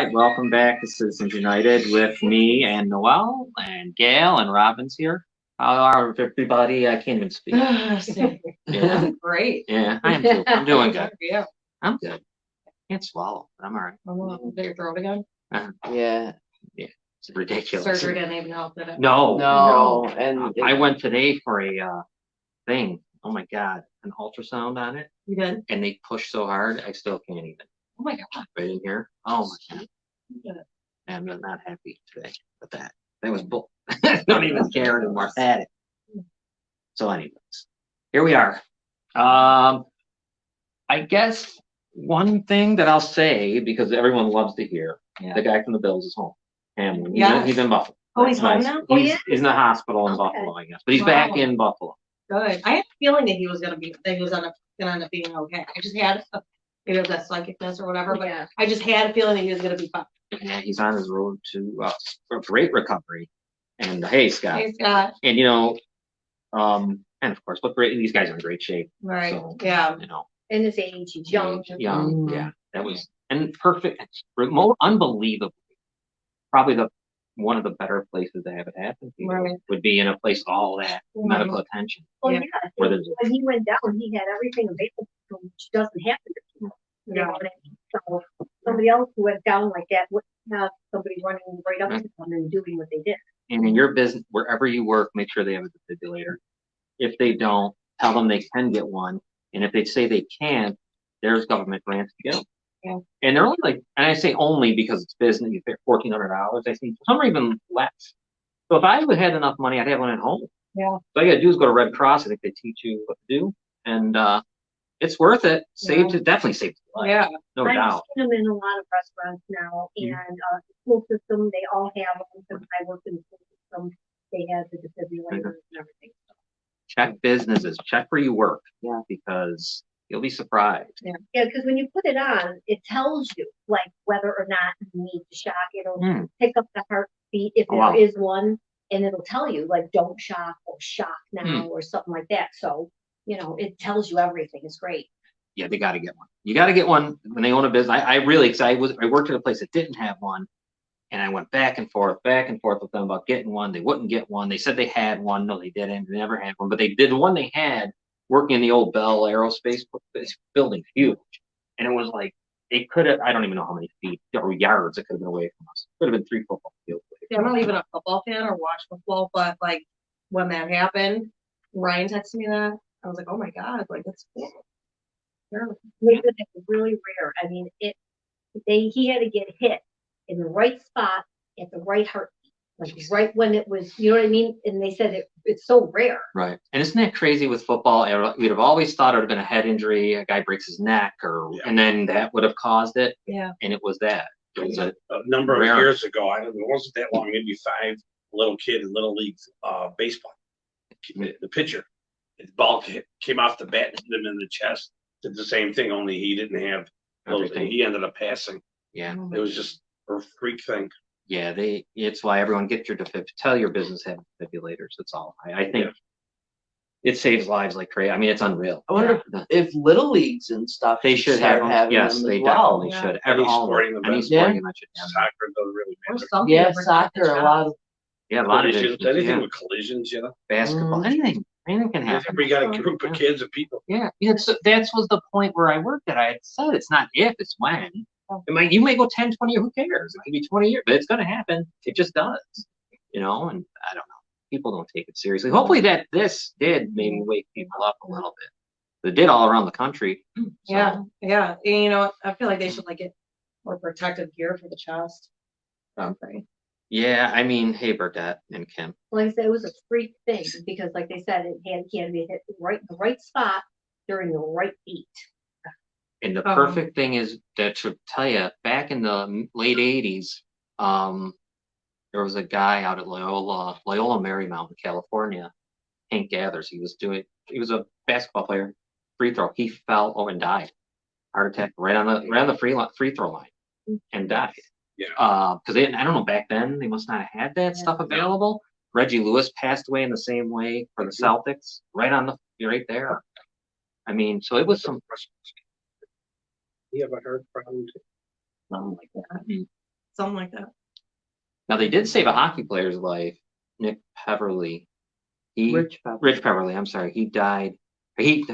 right, welcome back to Citizens United with me and Noel and Gail and Robin's here. How are everybody? I can't even speak. Yeah. Great. Yeah, I am too. I'm doing good. Yeah. I'm good. Can't swallow, but I'm all right. Did your throat again? Yeah, it's ridiculous. Surgery didn't even help, did it? No. And I went today for a thing. Oh my God, an ultrasound on it. You did? And they pushed so hard, I still can't even. Oh my God. Right in here. Oh my God. Yeah. I'm not happy today with that. That was bull. Don't even care anymore. Had it. So, anyways, here we are. I guess one thing that I'll say, because everyone loves to hear, the guy from the Bills is home. Hamlin. He's in Buffalo. Oh, he's home now? He's in the hospital in Buffalo, I guess. But he's back in Buffalo. Good. I had a feeling that he was gonna end up being okay. I just had maybe it was that psychicness or whatever, but I just had a feeling that he was gonna be fine. Yeah, he's on his road to a great recovery. And hey, Scott. Hey, Scott. And and of course, look great. These guys are in great shape. Right. So, yeah. In his age, he's young. Young. Yeah. That was perfect. Remote, unbelievable. Probably one of the better places to have it happen would be in a place with all that medical attention. Oh yeah. When he went down, he had everything available, which doesn't happen to people. You know what I mean? So somebody else who went down like that wouldn't have somebody running right up to them and doing what they did. And in your business, wherever you work, make sure they have a defibrillator. If they don't, tell them they can get one. And if they say they can't, there's government grants to get them. Yeah. And they're only and I say only because it's business, you pay $1,400. I think some are even less. So if I would had enough money, I'd have one at home. Yeah. So all you gotta do is go to Red Cross. I think they teach you what to do. And it's worth it. Definitely saves life. Yeah. No doubt. I've seen them in a lot of restaurants now, and the school system, they all have them. Since I worked in the school system, they have the defibrillators and everything. Check businesses. Check where you work. Yeah. Because you'll be surprised. Yeah, because when you put it on, it tells you like whether or not you need to shock. It'll pick up the heartbeat if there is one, and it'll tell you like don't shock or shock now or something like that. So it tells you everything. It's great. Yeah, they got to get one. You got to get one when they own a business. I worked at a place that didn't have one, and I went back and forth with them about getting one. They wouldn't get one. They said they had one. No, they didn't. They never had one. But they did the one they had. Working in the old Bell Aerospace building, huge, and it was like it could have. I don't even know how many feet or yards it could have been away from us. It could have been 3 football fields. Yeah, I'm not even a football fan or watch football, but like when that happened, Ryan texted me that. I was like, oh my God, like it's cool. It's really rare. I mean, he had to get hit in the right spot at the right heartbeat. Like right when it was, you know what I mean? And they said it's so rare. Right. And isn't that crazy with football? We'd have always thought it would have been a head injury, a guy breaks his neck, and then that would have caused it. Yeah. And it was that. It was a number of years ago. I don't know. It wasn't that long. Maybe 5. Little kid in little league baseball. The pitcher, his ball came off the bat and hit him in the chest. Did the same thing, only he didn't have everything. He ended up passing. Yeah. It was just a freak thing. Yeah, it's why everyone get your tell your business have defibrillators. That's all. I think it saves lives like crazy. I mean, it's unreal. I wonder if little leagues and stuff they should have them. Having yes, them they as well. definitely should. Any sporting event should have soccer doesn't really matter. Yeah, soccer, a lot of a lot of anything with collisions, basketball, anything can happen. We got a group of kids and people. Yeah, that was the point where I worked at. I had said it's not if, it's when. You may go 10, 20 years, who cares? It could be 20 years, but it's going to happen. It just does, and I don't know. People don't take it seriously. Hopefully this did maybe wake people up a little bit. It did all around the country. So. Yeah. And, I feel like they should get more protective gear for the chest. Something. Yeah, I mean, hey, Burdette and Kim. Like I said, it was a freak thing because, like they said, he had to be hit in the right spot during the right beat. And the perfect thing is that to tell you, back in the late 80s, there was a guy out at Loyola Marymount in California, Hank Gathers. He was a basketball player, free throw. He fell over and died. Heart attack right on the free throw line and died. Yeah. Because I don't know, back then they must not have had that stuff available. Reggie Lewis passed away in the same way for the Celtics, right there. I mean, so it was some. You have a heart problem too? Something like that. something like that. Now they did save a hockey player's life, Nick Peverly. Rich Rich Peverly, I'm sorry. He died. His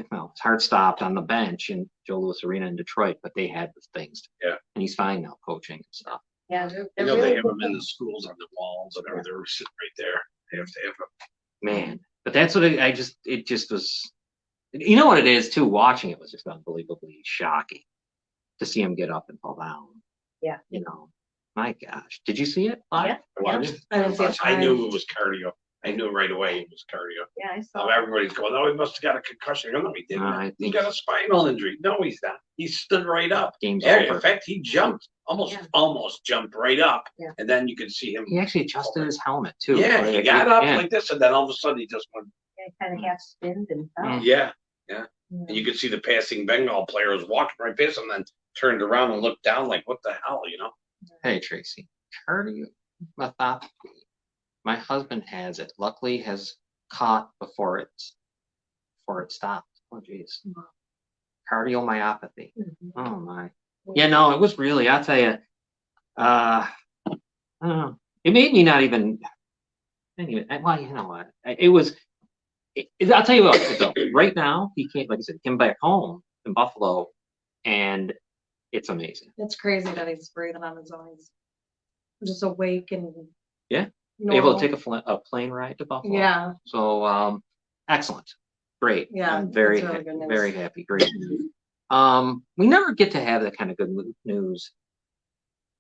heart stopped on the bench in Joe Louis Arena in Detroit, but they had the things. Yeah. And he's fine now, coaching and stuff. Yeah, I they're know they really have good them in the things. schools on the walls and everything. They're sitting right there. They have to have them. Man, but that's what it just was. You know what it is too. Watching it was just unbelievably shocking to see him get up and fall down. Yeah. You know, my gosh, did you see it live? Yeah. I watched it. I didn't see it. I knew it was cardio. I knew right away it was cardio. Yeah, I saw. Everybody's going, oh, he must have got a concussion. No, he didn't. I He think got a spinal injury. No, he's not. He stood right up. game's Yeah, over. in fact, he jumped, almost jumped right up. Yeah. And then you could see him. He actually adjusted his helmet too. Yeah, Right? he got up Yeah. like this, and then all of a sudden he just went. Kind of half spinned and fell. Mm. Yeah, Yeah. and you could see the passing Bengal player was walking right past him, then turned around and looked down like, what the hell, you know? Hey Tracy, cardiomyopathy. My husband has it. Luckily, has caught before it stopped. Oh geez, cardiomyopathy. Mhm. Oh my. Yeah, no, it was really. I'll tell you. I don't know. It made me not even. Well, you know what? It was. I'll tell you what. So right now, he came. Like I said, he came back home in Buffalo, and it's amazing. It's crazy that he's breathing on his own. He's just awake and Yeah. normal. Able to take a plane ride to Buffalo. Yeah, So excellent, great. Yeah, I'm very that's really good news. very happy. Great news. We never get to have that kind of good news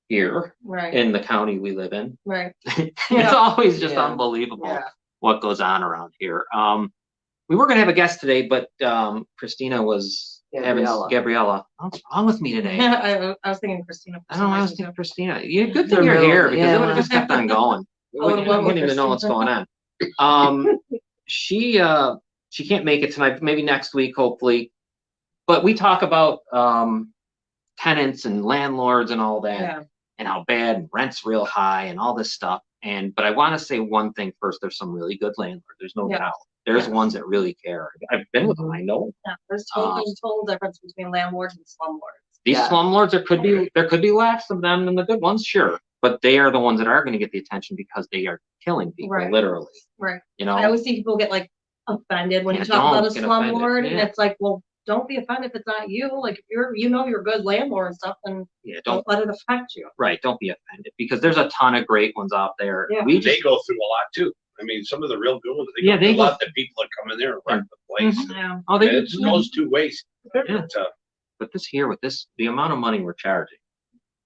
here right, in the county we live in. right. It's always just Yeah. unbelievable Yeah. what goes on around here. We were gonna have a guest today, but Christina was Gabriella. What's wrong with me today? I was thinking Christina. for I don't know. some I was reason, thinking too. Christina. Yeah, good thing The you're middle, here because it would yeah. have just kept on going. I would've went with Wouldn't even know what's going Christina. on. She can't make it tonight. Maybe next week, hopefully. But we talk about tenants and landlords and all that, Yeah, and how bad rent's real high and all this stuff. But I want to say one thing first. There's some really good landlords. There's no Yeah. doubt. There's Yeah. ones that really care. I've been with them. I know yeah. There's a total difference between landlords and slumlords. these Yeah. slumlords. There could be less of them than the good ones, sure. But they are the ones that are going to get the attention because they are killing people, Right. literally. Right. You know. I always see people get like offended when Yeah, you talk about a don't get offended, slumlord, and yeah. it's like, well, don't be offended if it's not you. Like if you're a good landlord and stuff, then Yeah, don't let it affect you. Right, don't be offended because there's a ton of great ones out there. Yeah. We They just go through a lot too. I mean, some of the real good ones, they Yeah, go they through a go- lot that people that come in there and rent the place. Yeah. oh they And it goes two ways. Yeah. But, but this here with this the amount of money we're charging,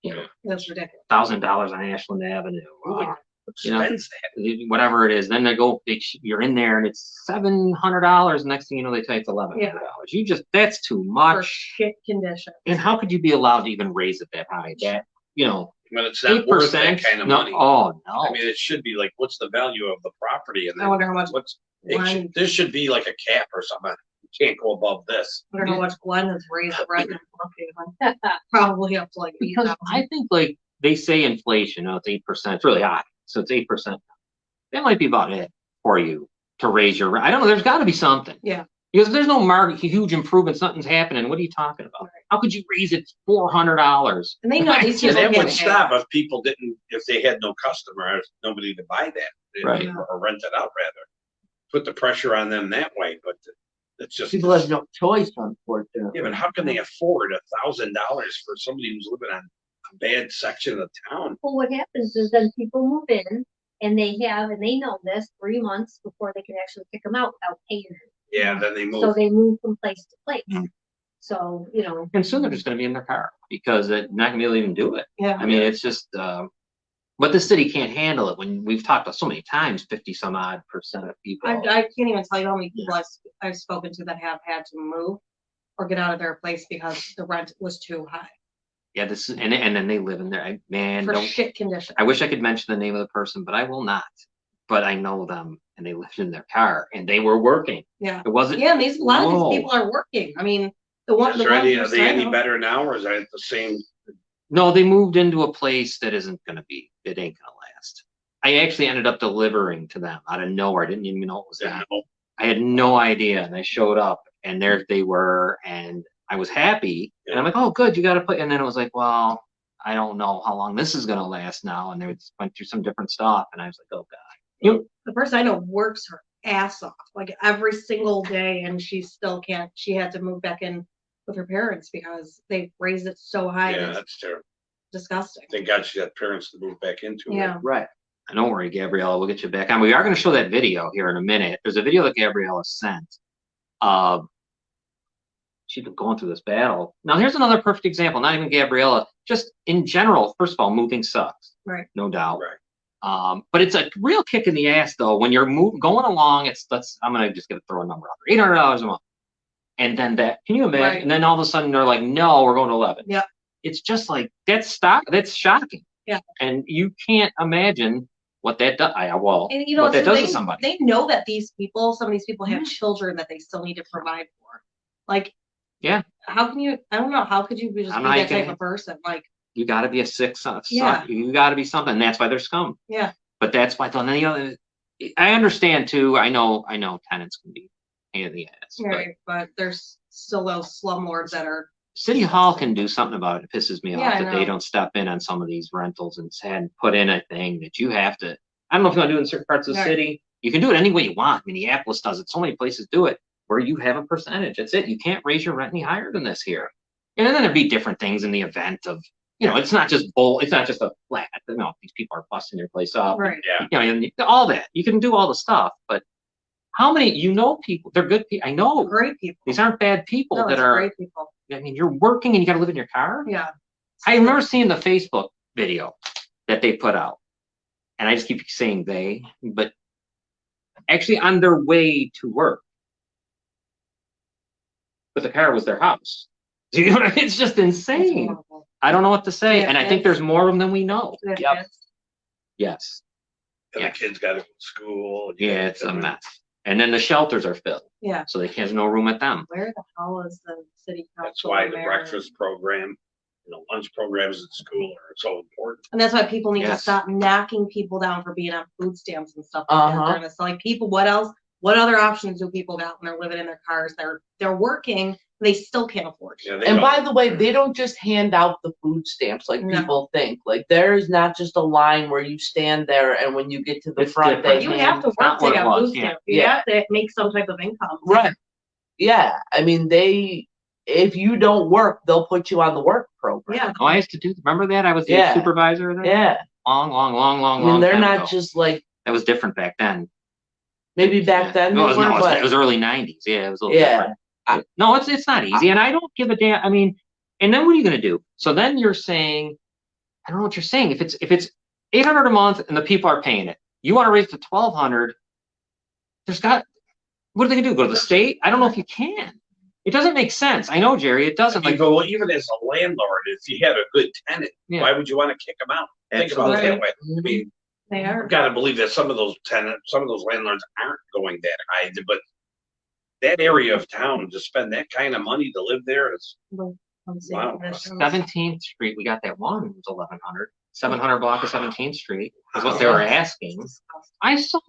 you know, That's ridiculous. $1,000 on Ashland Avenue, Yeah. you know, expense that. whatever it is. Then you're in there and it's $700. Next thing you know, they tell you it's $1,100. That's too For much. shit condition. And how could you be allowed to even raise it that high? That But it's not worth that 8%. kind of No, money. oh no. I mean, it should be like, what's the value of the property? And I then wonder how much. this should be like a cap or something. You can't go above this. I wonder how much Glenn has raised the rent in Brookhaven. Probably up to like Because 8,000. I think like they say inflation, it's 8%. It's really high. So it's 8%. That might be about it for you to raise your rent. I don't know. There's got to be something. Yeah. Because if there's no market, huge improvements, nothing's happening. What are you talking about? How could you raise it $400? And they know these And people that would can't stop if people didn't, if they had no customers, nobody to buy that. Right. Or rent it out rather. Put the pressure on them that way, but it's just. People have no choice, unfortunately. Yeah, but how can they afford $1,000 for somebody who's living on a bad section of town? Well, what happens is then people move in and they know this 3 months before they can actually kick them out without paying them. Yeah, then they So move. they move from place to place. Mm. So, And soon they're just going to be in their car because they're not going to be able to even do it. Yeah. I mean, it's just, but the city can't handle it when we've talked about so many times, 50-some-odd% of people. I can't even tell you how many people I've spoken to that have had to move or get out of their place because the rent was too high Yeah, this is, and then they live in there. Man, for don't. shit condition. I wish I could mention the name of the person, but I will not. But I know them, and they lived in their car, and they were working. Yeah. It wasn't. Yeah, and a lot of Whoa. these people are working. I mean, the one, Is the there one. are they any better now, or is that the same? No, they moved into a place that isn't going to be. It ain't going to last. I actually ended up delivering to them out of nowhere. I didn't even know it was that. I had no idea, and I showed up, and there they were, and I was happy. And I'm like, oh, good, you got to put. And then it was like, well, I don't know how long this is gonna last now. And they went through some different stuff, and I was like, oh God. The person I know works her ass off, like every single day, and she still can't. She had to move back in with her parents because they raised it so high. Yeah, It's that's terrible. disgusting. Thank God she got parents to move back into it. Yeah. Right. Don't worry, Gabriella, we'll get you back on. We are going to show that video here in a minute. There's a video that Gabriella sent. She's been going through this battle. Now, here's another perfect example. Not even Gabriella, just in general. First of all, moving sucks, Right. no doubt. Right. But it's a real kick in the ass, though, when you're going along. I'm going to just throw a number out there, $800 a month, and then that. Can you imagine? Right. And then all of a sudden they're like, no, we're going to 11. Yeah. It's just like that's shocking. Yeah. And you can't imagine what that does. What that so does to somebody. They know that some of these people have Mhm. children that they still need to provide for. Like, Yeah. how can you? I don't know. How could you just I'm be not that gonna- type of person? Like, You got to be a sick son. Yeah. You got to be something. And that's why they're scum. yeah, But that's why. Then the other, I understand too. I know tenants can be a pain in the ass. But right. But there's still those slumlords that are. City Hall can do something about it. It pisses me Yeah, off I that they know. don't step in on some of these rentals and put in a thing that you have to. I don't know if you want to do it in certain parts of the Right. city. You can do it any way you want. Minneapolis does it. So many places do it where you have a percentage. That's it. You can't raise your rent any higher than this here. And then there'd be different things in the event of, it's not just it's not just a flat. These people are busting your place up. Right. Yeah. And all that. You can do all the stuff, but how many, people, they're good people. I know Great people. these aren't bad people No, that it's are, great people. you're working and you got to live in your car. Yeah. I remember seeing the Facebook video that they put out, and I just keep saying they, but actually on their way to work, but the car was their house. Do you know what I mean? It's just It's insane. horrible. I don't know what to say, Yeah, and I think there's more of them than we know. They have Yep. kids. Yes. And Yeah. the kids got to go to school. Yeah, it's a mess. And then the shelters are filled, Yeah. so there's no room at them. Where the hell is the city council? That's why the mayor? breakfast program, lunch programs at school are so important. And that's why people need to Yes. stop knocking people down for being on food stamps and stuff. Uh-huh. And it's like people, what else? What other options do people got when they're living in their cars? They're working, they still can't afford Yeah, it. they And don't- by the way, they don't just hand out the food stamps like No. people think. Like there is not just a line where you stand there and when you get to the It's front, different. they You hand. have to not work what to it get was, food yeah. stamps. You Yeah. have to make some type of income. Right. Yeah. I mean, if you don't work, they'll put you on the work program. Yeah. Oh, I used to do. Remember that? I was the Yeah. supervisor there. Yeah. Long. I mean, they're time not ago. just like That was different back then. maybe back then. No, they it were, was, but- it was early '90s. Yeah, it was a little Yeah. different. No, it's not easy, and I don't give a damn. And then what are you going to do? So then you're saying, I don't know what you're saying. If it's $800 a month and the people are paying it, you want to raise it to $1,200. What are they going to do? Go to the state? I don't know if you can. It doesn't make sense. I know, Jerry. It doesn't. You go, even as a landlord, if you had a good tenant, Yeah. why would you want to kick them out? Think about it that way. I mean, They are. I've got to believe that some of those landlords aren't going that high, but that area of town to spend that kind of money to live there is I'm seeing Wow. commissions. 17th Street, we got that one. It was 1100. 700 block of 17th Street is what they were asking. I saw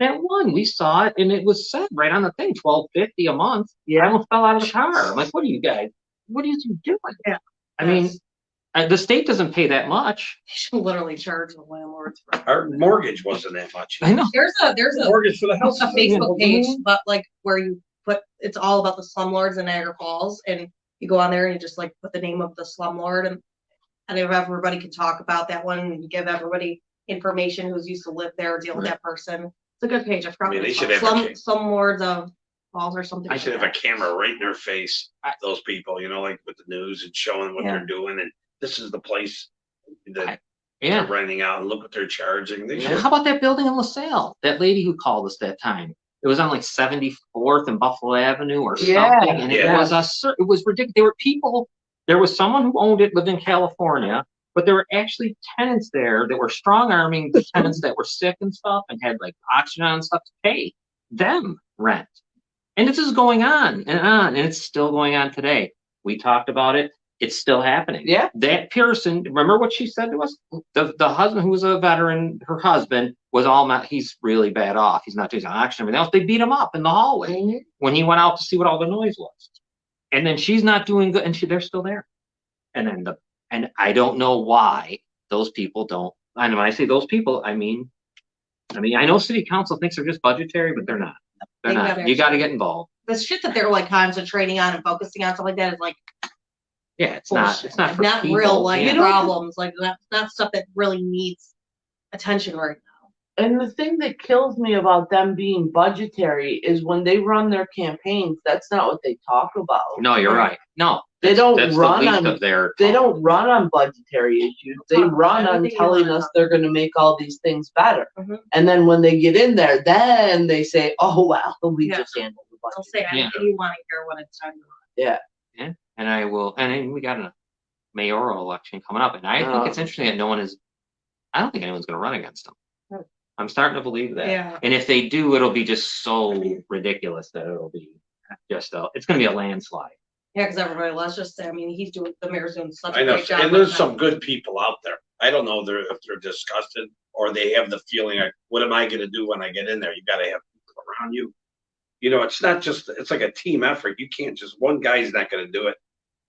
that one. We saw it, and it was set right on the thing, $12.50 a month. I almost fell out of the car. I'm like, what are you guys? What are you doing? Yeah. I mean, the state doesn't pay that much. You should literally charge the landlords for. our mortgage wasn't that much. I know. There's a Mortgage for the house. a Facebook page, Yeah. but like where you put, it's all about the slumlords in Niagara Falls, and you go on there and you just like put the name of the slumlord, and if everybody can talk about that one, and you give everybody information who's used to live there or deal with that person. It's a good page. I forgot. I mean, what they it's should called. have a Slumlords of Falls or something. I should have like a camera right in their face, I- those people, like with the news and showing what Yeah. they're doing, and this is the place that Yeah. they're renting out, and look what they're charging. They And should. how about that building in LaSalle? That lady who called us that time. It was on like 74th and Buffalo Avenue or something, Yeah, and it yeah. was it was ridiculous. There were people. There was someone who owned it, lived in California, but there were actually tenants there that were strong arming the tenants that were sick and stuff and had like oxygen and stuff to pay them rent. And this is going on, and it's still going on today. We talked about it. It's still happening. Yeah. That person, remember what she said to us? The husband who was a veteran, her husband was he's really bad off. He's not doing oxygen and everything else. They beat him up in the hallway when he went out to see what all the noise was. And then she's not doing good, and they're still there. And then the And I don't know why those people don't. And when I say those people, I mean, I know city council thinks they're just budgetary, but they're not. They're They've not. gotta You got to actually- get involved. The shit that they're like concentrating on and focusing on stuff like that is like Yeah, it's bullshit. not. It's not for not people. real life Yeah. problems. Like that's not stuff that really needs attention right now. And the thing that kills me about them being budgetary is when they run their campaigns, that's not what they talk about. No, you're right. No, They don't that's run the least on- of their. They don't run on budgetary issues. They Talk about run on everything telling you us want. they're going to make all these things better. Mhm. And then when they get in there, then they say, "Oh well, we Yeah. just handled the They'll budget." say Yeah. anything you want to hear when it's time to run. Yeah, and I will. And then we got a mayoral election coming up, and I think it's interesting that no one is. I don't think anyone's going to run against them. Hmm. I'm starting to believe that. Yeah. And if they do, it'll be just so ridiculous that it'll be just it's going to be a landslide. Yeah, because everybody, let's just say, I mean, the mayor's doing such I a know, great job. and with there's that. some good people out there. I don't know if they're disgusted or they have the feeling like, what am I gonna do when I get in there? You gotta have people around you. You know, it's not just, it's like a team effort. You can't just, one guy's not gonna do it.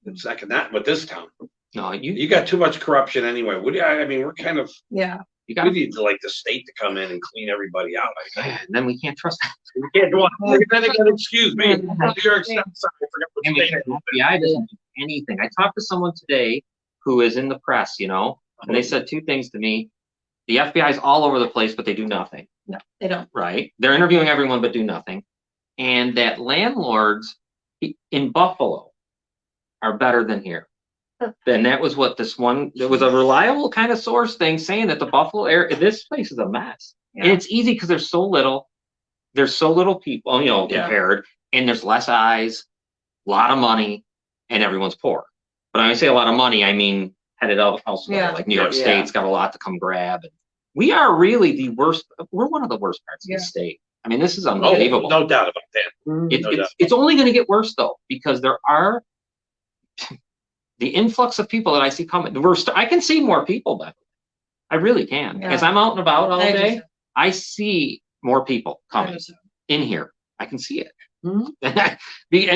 It's not not with this town. No, You got too much corruption anyway. What do you, I mean, we're kind of, Yeah. you we got. need to like the state to come in and clean everybody out. I think. And then we can't trust. We can't go on. Then again, excuse me. New York State, sorry, I forgot what And state. the FBI doesn't do anything. I talked to someone today who is in the press, and they said two things to me. The FBI is all over the place, but they do nothing. No, they don't. Right? They're interviewing everyone, but do nothing. And that landlords in Buffalo are better than here. Then that was what this one. There was a reliable kind of source thing saying that the Buffalo area, this place is a mess, Yeah. and it's easy because there's so little. There's so little people, Yeah. compared, and there's less eyes, a lot of money, and everyone's poor. But when I say a lot of money, I mean headed out elsewhere, Yeah. like New York Yeah. State's got a lot to come grab. And we are really the worst. We're one of the worst parts of Yeah. the state. I mean, this is Oh, unbelievable. no doubt about that. Mm. No doubt. It's only going to get worse though, because there are the influx of people that I see coming. I can see more people, but I really can. Yeah. As I'm out and about all I day, just- I see more people I coming just- in here. I can see it. Mhm.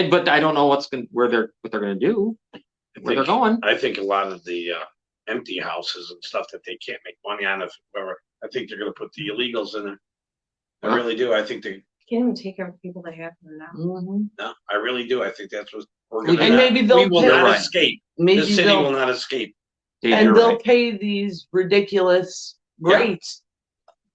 But I don't know what they're going to do, where they're going. I think a lot of the empty houses and stuff that they can't make money on, I think they're gonna put the illegals in there. I Huh? really do. I think You can't even take care of people that have them now. Mhm. no, I really do. I think that's what we're And gonna. maybe we they'll will pay- not Right. escape. Maybe The city they'll will not escape. Dave, and you're they'll right. pay these ridiculous Yeah. rates.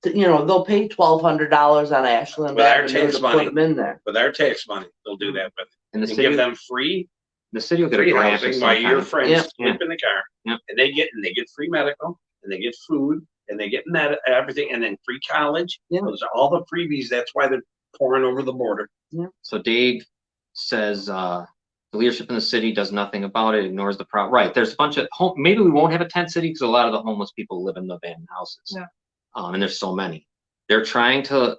They'll pay $1,200 on Ashland With our Avenue tax to money. put them in there. With our tax money, they'll do that. But And the and city, give them free the city will get a free grant or housing while some your kind. friends Yeah. sleep in the car, Yeah. and they get free medical, and they get food, and they get everything, and then free college. Yeah. Those are all the freebies. That's why they're pouring over the border. So Dave says the leadership in the city does nothing about it, ignores the problem. Right? There's a bunch of maybe we won't have a tent city because a lot of the homeless people live in the abandoned houses. Yeah. And there's so many. They're trying to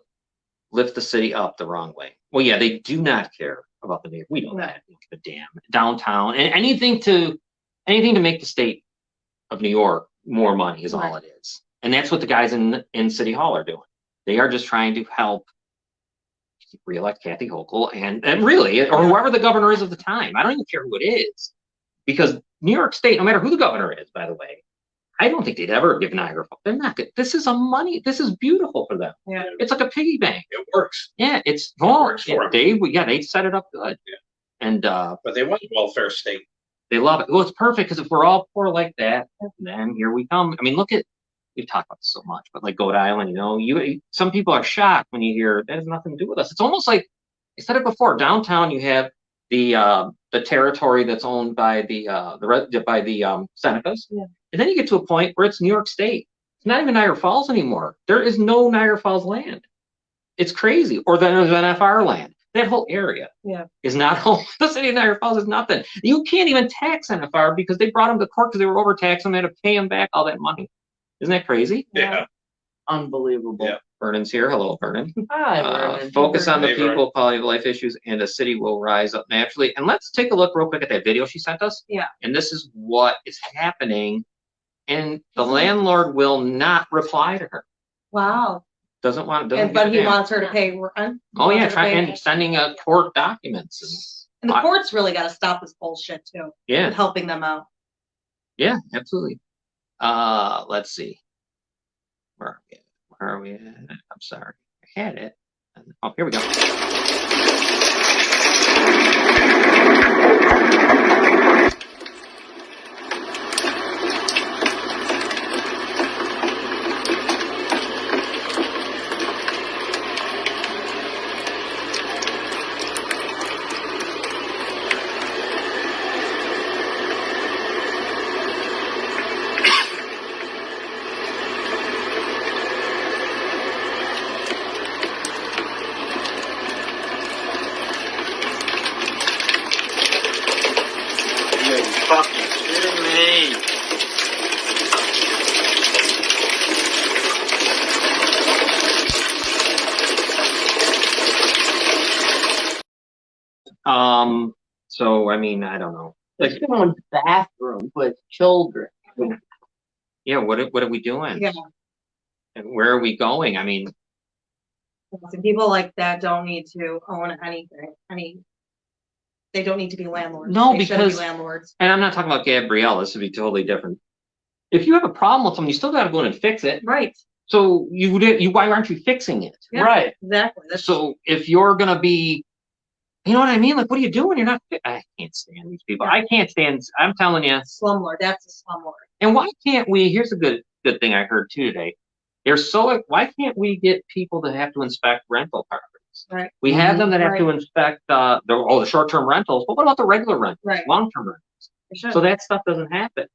lift the city up the wrong way. Well, yeah, they do not care about the neighborhood. We know No. that. The damn downtown and anything to make the state of New York more money is all it is. And that's what the guys in City Hall are doing. They are just trying to help reelect Kathy Hochul and really, or whoever the governor is of the time. I don't even care who it is, because New York State, no matter who the governor is, by the way, I don't think they'd ever give Niagara Falls. They're not good. This is this is beautiful for them. Yeah. It's like a piggy bank. It works, Yeah, it's works for 'em. they set it up good. Yeah. And but they want a welfare state. they love it. Well, it's perfect because if we're all poor like that, then here we come. I mean, we've talked about this so much, but like Goat Island, some people are shocked when you hear that has nothing to do with us. It's almost like I said it before. Downtown, you have the territory that's owned by the Senecas, Yeah. and then you get to a point where it's New York State. It's not even Niagara Falls anymore. There is no Niagara Falls land. It's crazy. Or then there's NFR land. That whole area is not home. The city of Niagara Falls is nothing. You can't even tax NFR because they brought them to court because they were overtaxed and they had to pay them back all that money. Isn't that crazy? Yeah. Unbelievable. Yeah. Vernon's here. Hello, Vernon. Hi, Vernon. Focus on the Hey, Vernon. people, quality of life issues, and the city will rise up naturally. And let's take a look real quick at that video she sent us. Yeah. And this is what is happening. And the landlord will not reply to her. Wow. Doesn't But give he a damn. wants her to pay rent. Oh yeah, Wants her to pay- and sending court documents. And the court's really got to stop this bullshit too. Yeah. With helping them out. Yeah, absolutely. Let's see. Where are we at? I'm sorry. I had it. Oh, here we go. Fucking kidding me. So I mean, I don't know. Like someone's bathroom with children. Yeah, what are we doing? Yeah. And where are we going? I mean, And people like that don't need to own anything. They don't need to be landlords. No, They shouldn't because- be landlords. and I'm not talking about Gabrielle. This would be totally different. If you have a problem with someone, you still got to go in and fix it. Right. So why aren't you fixing it? Yeah. Right. Exactly. So if you're gonna be, you know what I mean? Like, what are you doing? You're not. I can't stand these people. Yeah. I can't stand. I'm telling you. slumlord. That's a slumlord. And why can't we? Here's a good thing I heard too today. Why can't we get people to have to inspect rental properties? Right. We have them that have to Right. inspect the short-term rentals, but what about the regular rentals, Right. long-term rentals? They should. So that stuff doesn't happen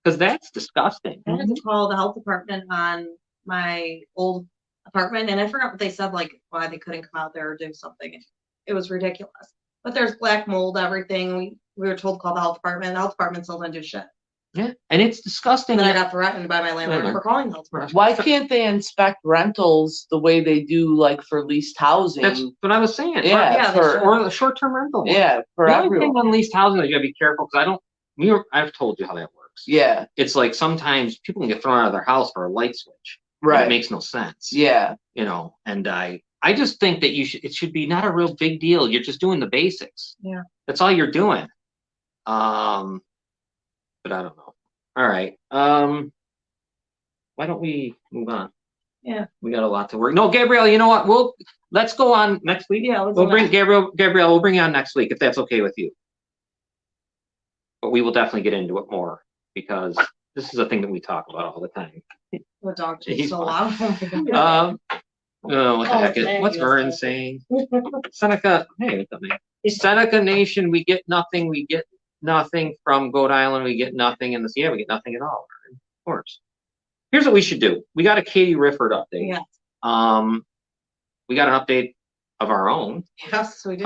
because that's disgusting. I had to call the health department on my old apartment, and I forgot what they said, like why they couldn't come out there or do something. It was ridiculous. But there's black mold, everything. We were told to call the health department. The health department still didn't do shit. Yeah, and it's disgusting. And then I got threatened by my landlord Landlord. for calling the health department. Why can't they inspect rentals the way they do like for leased housing? That's what I was saying. Yeah, Yeah, they for, should. Or the short-term rental. One. yeah, for The only thing everyone. on leased housing, you gotta be careful because I've told you how that works. Yeah, It's like sometimes people can get thrown out of their house for a light switch. And right. It makes no sense. Yeah, You know, and I just think that it should be not a real big deal. You're just doing the basics. Yeah. That's all you're doing. But I don't know. All right. Why don't we move on? Yeah. We got a lot to work. No, Gabrielle, you know what? Let's go on next week. Yeah, let's We'll go bring back. Gabrielle, we'll bring you on next week if that's okay with you. But we will definitely get into it more because this is a thing that we talk about all the time. The dog He's is so fine. loud. Oh, what the Oh, heck is, man, what's you're Vern so- saying? Seneca, hey, what's up, man? Seneca Nation, we get nothing. We get nothing from Goat Island. We get nothing in this. Yeah, we get nothing at all. Of course. Here's what we should do. We got a Katie Riford update. Yeah. We got an update of our own. Yes, we do.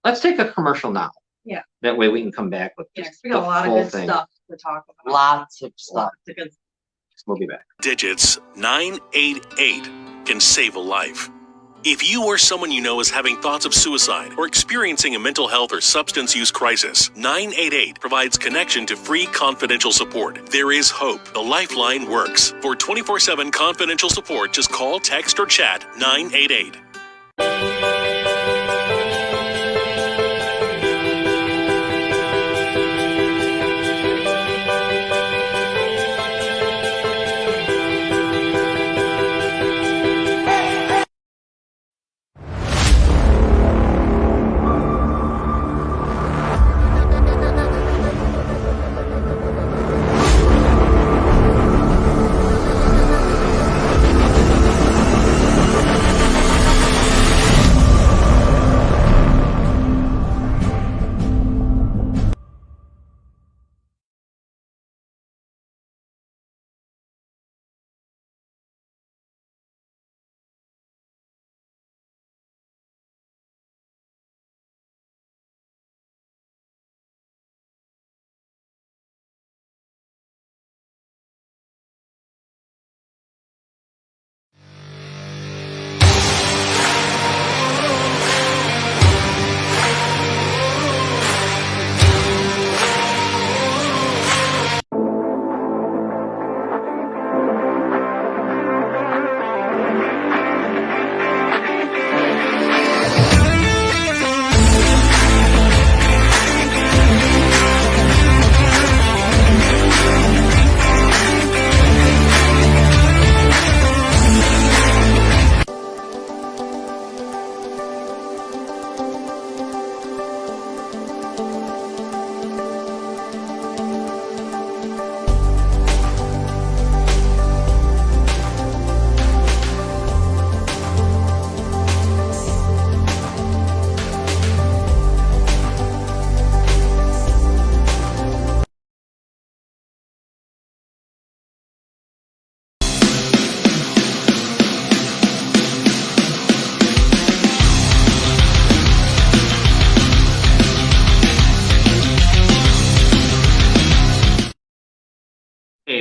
Let's take a commercial now. Yeah. That way we can come back with Yeah, 'cause just we got the a lot of full good thing. stuff to talk about. lots of stuff. Lots of good We'll be back. Digits 988 can save a life. If you or someone you know is having thoughts of suicide or experiencing a mental health or substance use crisis, 988 provides connection to free confidential support. There is hope. The Lifeline works. For 24/7 confidential support, just call, text, or chat 988.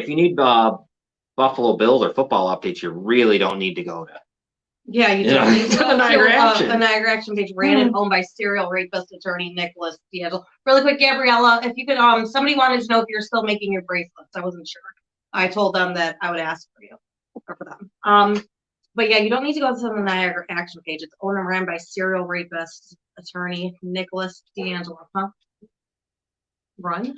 if you need Buffalo Bills or football updates, you really don't need to go to. Yeah, you Yeah. don't need to The Niagara Action. The Niagara Action page ran and owned by serial rapist attorney Nicholas D'Angelo. Really quick, Gabriella, if you could, somebody wanted to know if you're still making your bracelets. I wasn't sure. I told them that I would ask for you or for them. But yeah, you don't need to go to the Niagara Action page. It's owned and ran by serial rapist attorney Nicholas D'Angelo. Huh? Run?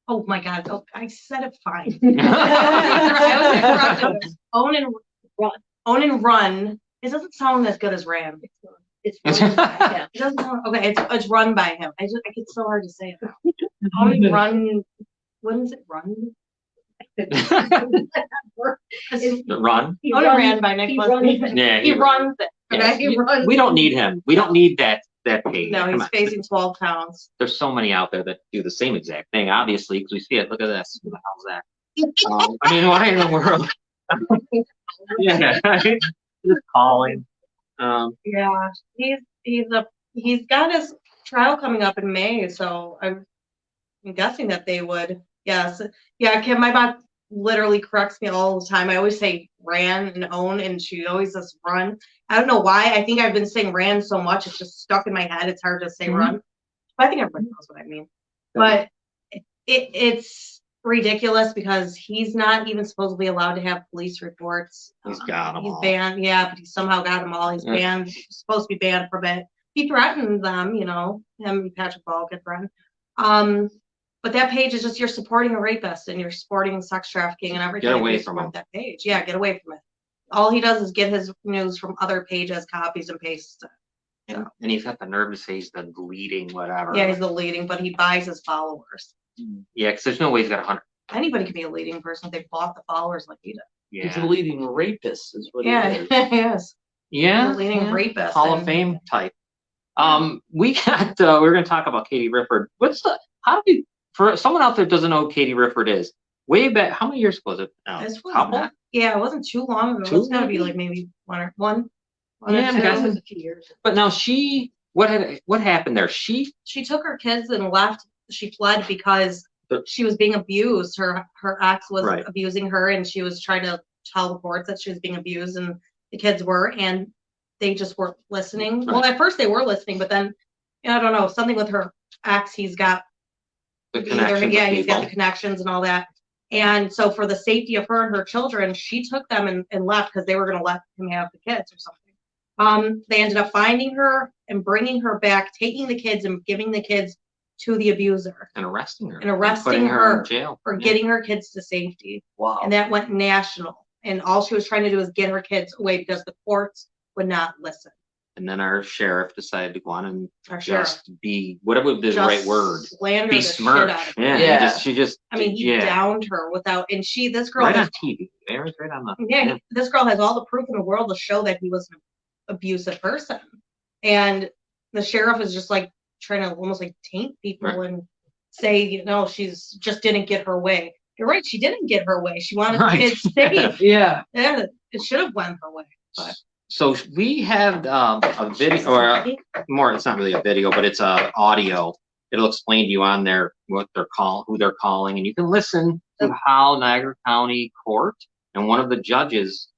Oh my God! Oh, I said it fine. I was interrupted. Own and run. Own and run. It doesn't sound as good as ran. It's run by him. It doesn't sound okay. It's run by him. It's so hard to say it now. Own and run. When is it run? Run. He Own and runs- ran by he Nicholas. runs it. Yeah, He runs it. Yeah, Okay? He runs we don't it. need him. We don't need that page. No, Come he's on. facing 12 counts. There's so many out there that do the same exact thing, obviously, because we see it. Look at this. Who the hell's that? I mean, why in the world? Yeah, right? Just calling. Yeah, he's got his trial coming up in May, so I'm guessing that they would. Yes, yeah. Kim, my mom literally corrects me all the time. I always say ran and own, and she always says run. I don't know why. I think I've been saying ran so much, it's just stuck in my head. It's hard to say run. I think everybody knows what I mean. But it's ridiculous because he's not even supposedly allowed to have police reports. He's got them He's all. banned, yeah, but he somehow got them all. He's banned, supposed to be banned from it. He threatened them, you know, him and Patrick Ball get threatened. But that page is just, you're supporting a rapist and you're supporting sex trafficking and everything. Get away if you from support him. that page. Yeah, get away from it. All he does is get his news from other pages, copies and pastes it. And he's got the nerve to say he's the leading whatever. Yeah, he's the leading, but he buys his followers. Yeah, because there's no way he's got 100. Anybody can be a leading person if they bought the followers like he did. He's a Yeah. leading rapist, is what Yeah, he is. yes. Yeah. He's a leading yeah. rapist. Hall of and- Fame type. We got. We're going to talk about Katie Riford. For someone out there that doesn't know who Katie Riford is? Way back, how many years was it? Now? This was Couple? not, yeah, it wasn't too long ago. Two, It's gotta be maybe? like maybe one Yeah, or I'm two. guessing. That was a few years. But now what happened there? She She took her kids and left. She fled because But- she was being abused. Her ex was Right. abusing her, and she was trying to tell the courts that she was being abused, and the kids were, and they just weren't listening. Well, at first they were listening, but then I don't know, something with her ex. He's got the connection. yeah, he's got the connections and all that. And so for the safety of her and her children, she took them and left because they were going to let him have the kids or something. They ended up finding her and bringing her back, taking the kids and giving the kids to the abuser and arresting her. and arresting putting her in jail. for Yeah. getting her kids to safety. Wow. And that went national. And all she was trying to do was get her kids away because the courts would not listen. And then our sheriff decided to go on and Our sheriff just be whatever the just right word. slandered Be the shit smirched. out of her. Yeah. Yeah. She just. I mean, he yeah. downed her without, and this girl Right has on TV. Yeah, right on the. Yeah, this girl has all the proof in the world to show that he was an abusive person. And the sheriff is just like trying to almost like taint people and say, you know, she's just didn't get her way. You're right, she didn't get her way. She wanted Right. the kids safe. Yeah. Yeah, it should have went her way. But So we have a video, or more. It's not really a video, but it's a audio. It'll explain to you on there what they're who they're calling, and you can listen to how Niagara County Court and one of the judges,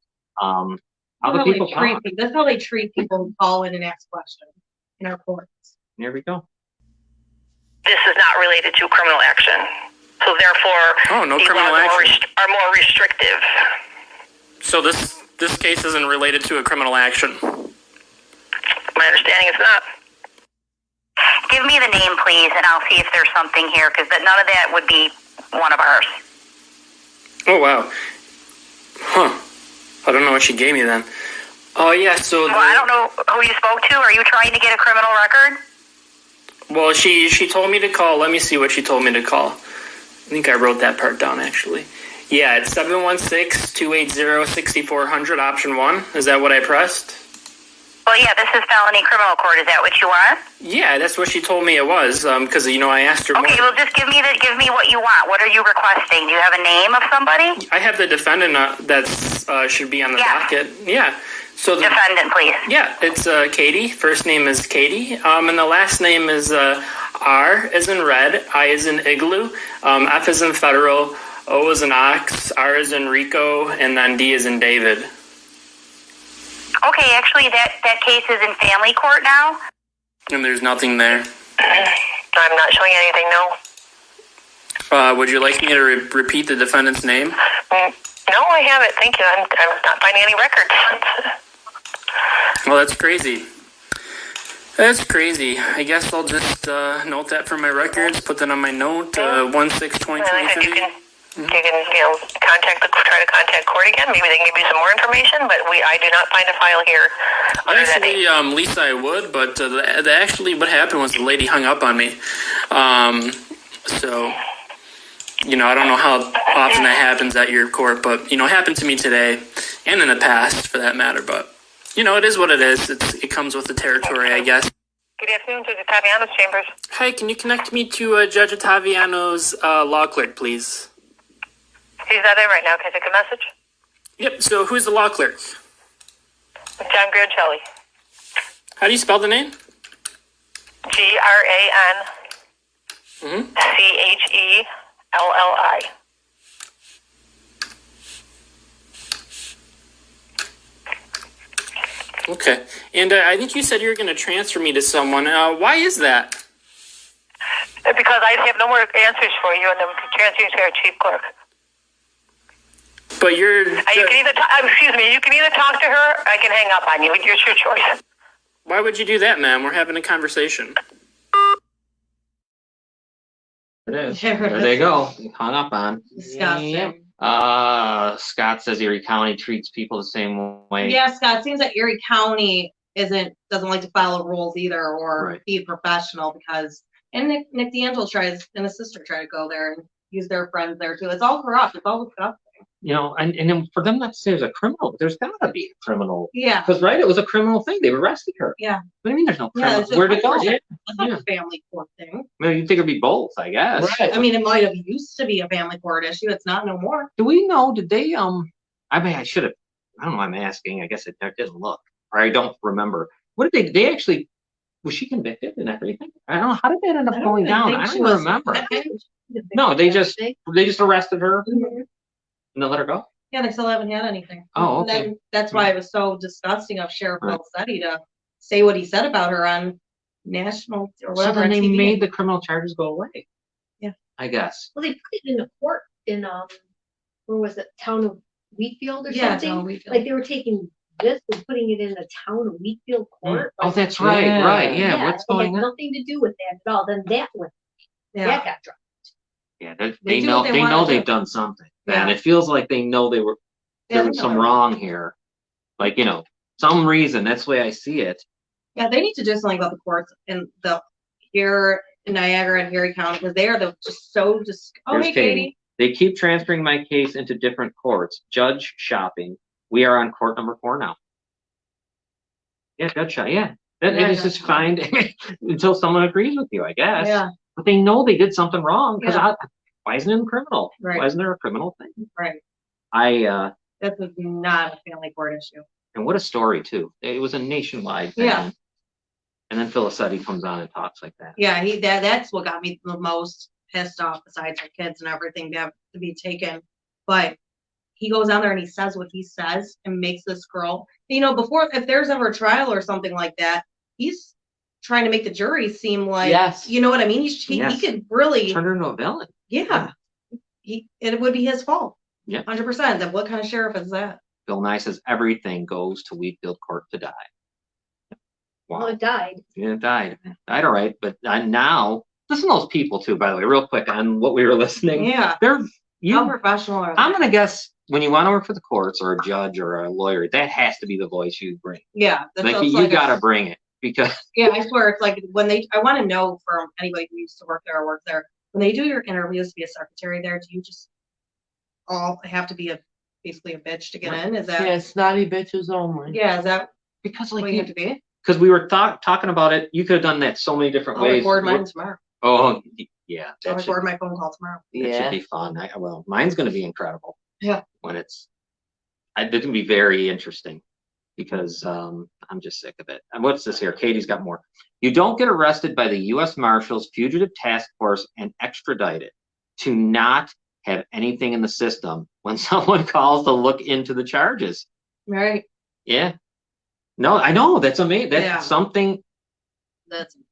how the people talk. that's how they treat people who call in and ask questions in our courts. There we go. This is not related to criminal action. So therefore, no the criminal laws action. are more restrictive. So this case isn't related to a criminal action. My understanding is not. Give me the name, please, and I'll see if there's something here, because none of that would be one of ours. Oh, wow. Huh. I don't know what she gave me then. Oh, yeah, so... Well, I don't know who you spoke to. Are you trying to get a criminal record? Well, she told me to call. Let me see what she told me to call. I think I wrote that part down, actually. Yeah, it's 716-280-6400, option 1. Is that what I pressed? Well, yeah, this is felony criminal court. Is that what you want? Yeah, that's what she told me it was, because, I asked her Okay, well, just give me what you want. What are you requesting? Do you have a name of somebody? I have the defendant that should be on the docket. Yeah. So Defendant, please. Yeah, it's Katie. First name is Katie, and the last name is R as in red, I as in igloo, F as in federal, O is in Ox, R is in Rico, and then D is in David. Okay, actually, that case is in family court now. And there's nothing there. I'm not showing anything, no. Would you like me to repeat the defendant's name? No, I haven't. Thank you. I'm not finding any records. Well, that's crazy. That's crazy. I guess I'll just note that for my records, put that on my note, 1/6/2023. You can try to contact court again. Maybe they can give you some more information, but I do not find a file here under that name. Actually, Lisa, I would, but actually what happened was the lady hung up on me. So, I don't know how often that happens at your court, but, it happened to me today and in the past for that matter, but, it is what it is. It comes with the territory, I guess. Good afternoon, Judge Ottaviano's chambers. Hi, can you connect me to Judge Ottaviano's law clerk, please? He's not in right now. Can I take a message? Yep, so who's the law clerk? John Grancelli. How do you spell the name? GRANCHELLI. Okay, and I think you said you were going to transfer me to someone. Why is that? Because I have no more answers for you, and I'm transferring to our chief clerk. But you're... You can either you can either talk to her, or I can hang up on you. It's your choice. Why would you do that, ma'am? We're having a conversation. It is. There they go. Hung up on. Disgusting. Scott says Erie County treats people the same way. Yeah, Scott, it seems that Erie County doesn't like to follow rules either or be professional because Nick D'Angelo and his sister try to go there and use their friends there too. It's all corrupt. It's all disgusting. And then for them not to say there's a criminal, there's gotta be a criminal. Yeah. Because it was a criminal thing. They arrested her. Yeah. What do you mean there's no criminal? Yeah, Where'd it go? It's not a family court thing. Well, you'd think it'd be both, I guess. Right. I mean, it might have used to be a family court issue. It's not no more. Do we know? Did they? I should have. I don't know why I'm asking. I guess I didn't look, or I don't remember. What did they actually? Was she convicted and everything? I don't know. How did that end up going down? I don't even remember. No, they just arrested her and they let her go. Yeah, they still haven't had anything. Oh, okay. And that's why it was so disgusting of Sheriff Belsetti to say what he said about her on national or whatever. So then they TV. made the criminal charges go away. Yeah, I guess. Well, they put it in a court in where was it? Town of Wheatfield or yeah, something? Town of Wheatfield. Like they were taking this and putting it in the Town of Wheatfield court. Oh, that's right. Right. Yeah. What's going on? Nothing to do with that at all. Then that went. Yeah. That got dropped. Yeah, they know they've done something. Yeah. And it feels like they know there was some wrong here. Like, some reason. That's the way I see it. Yeah, they need to do something about the courts here in Niagara and Erie County because they are just so Here's hey, Katie. They keep transferring my case into different courts. Judge shopping. We are on court number 4 now. Yeah, judge shop. Yeah. It is just fine until someone agrees with you, I guess. Yeah. But they know they did something wrong because Yeah. why isn't it criminal? Right. Why isn't there a criminal thing? Right. This is not a family court issue. And what a story too. It was a nationwide thing. Yeah. And then Felicetti comes on and talks like that. Yeah, that's what got me the most pissed off besides the kids and everything to be taken. But he goes on there and he says what he says and makes this girl, before, if there's ever a trial or something like that, he's trying to make the jury seem like, you know what I mean? He could really turn her into a villain. Yeah. It would be his fault. Yeah. 100%. Then what kind of sheriff is that? Bill Nye says everything goes to Wheatfield Court to die. Wow. Well, it died. Yeah, it died. Died all right. But now, listen to those people too, by the way, real quick on what we were listening. Yeah. How professional are they? I'm going to guess when you want to work for the courts or a judge or a lawyer, that has to be the voice you bring. Yeah. You got to bring it because. Yeah, I swear. It's like I want to know from anybody who used to work there or work there, when they do your interviews to be a secretary there, do you just all have to be basically a bitch to get in? Is that? Yeah, snotty bitches only. Yeah, is that because what you have to be? Because we were talking about it, you could have done that so many different ways. I'll record mine tomorrow. Oh, yeah. I'll record my phone call tomorrow. That should be fun. Mine's going to be incredible. Yeah. When it's going to be very interesting because I'm just sick of it. And what's this here? Katie's got more. You don't get arrested by the U.S. Marshals, Fugitive Task Force, and extradited to not have anything in the system when someone calls to look into the charges. Right. Yeah. No, I know, that's amazing. That's something.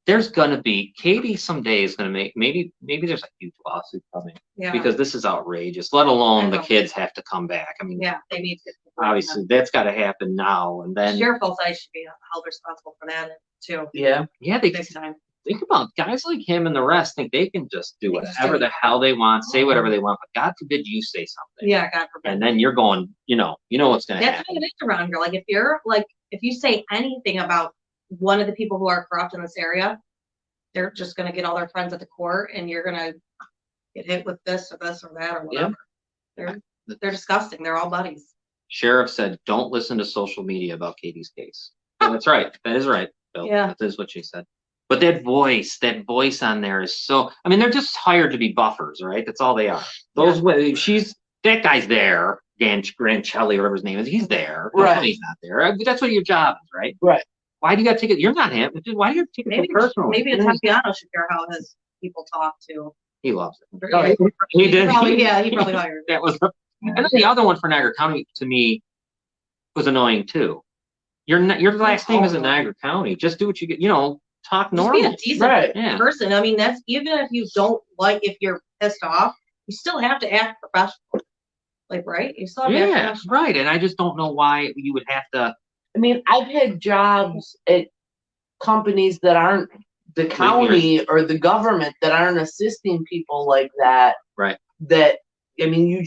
There's gonna be, Katie someday is gonna make, maybe there's a huge lawsuit coming. Yeah. Because this is outrageous, let alone the kids have to come back. I mean, Yeah, they need to. obviously that's gotta happen now, and then. Sheriff side should be held responsible for that too. Yeah. Yeah, they Big time. think about guys like him and the rest think they can just do They can just whatever do the hell they want, say whatever they want, but God forbid you say something. Yeah, God forbid. And then you're going, you know what's gonna That's happen. how it is around here. Like if you say anything about one of the people who are corrupt in this area, they're just gonna get all their friends at the court, and you're gonna get hit with this or this or that or whatever. They're disgusting. They're all buddies. Sheriff said, "Don't listen to social media about Katie's case." And that's right. That is right, Bill. Yeah. That is what she said. But that voice on there is so. I mean, they're just hired to be buffers, right? That's all they are. Those that guy's there. Grancelli, or whatever his name is, he's there. Right. He's not there. That's what your job is, right? Right. Why do you got to take it? You're not him. Why do you have to take it so personal? Maybe Tapiano should hear how his people talk to. He loves it. Yeah. He did. He probably hired. That was. And then the other one for Niagara County to me was annoying too. Your last name isn't Niagara County. Just do what you get. Talk normal. Just be a decent Yeah. person. I mean, that's even if you don't like, if you're pissed off, you still have to act professional. Like, right? You still have to act professional. Right. And I just don't know why you would have to. I mean, I've had jobs at companies that aren't the county or the government that aren't assisting people like that. Right. That, I mean,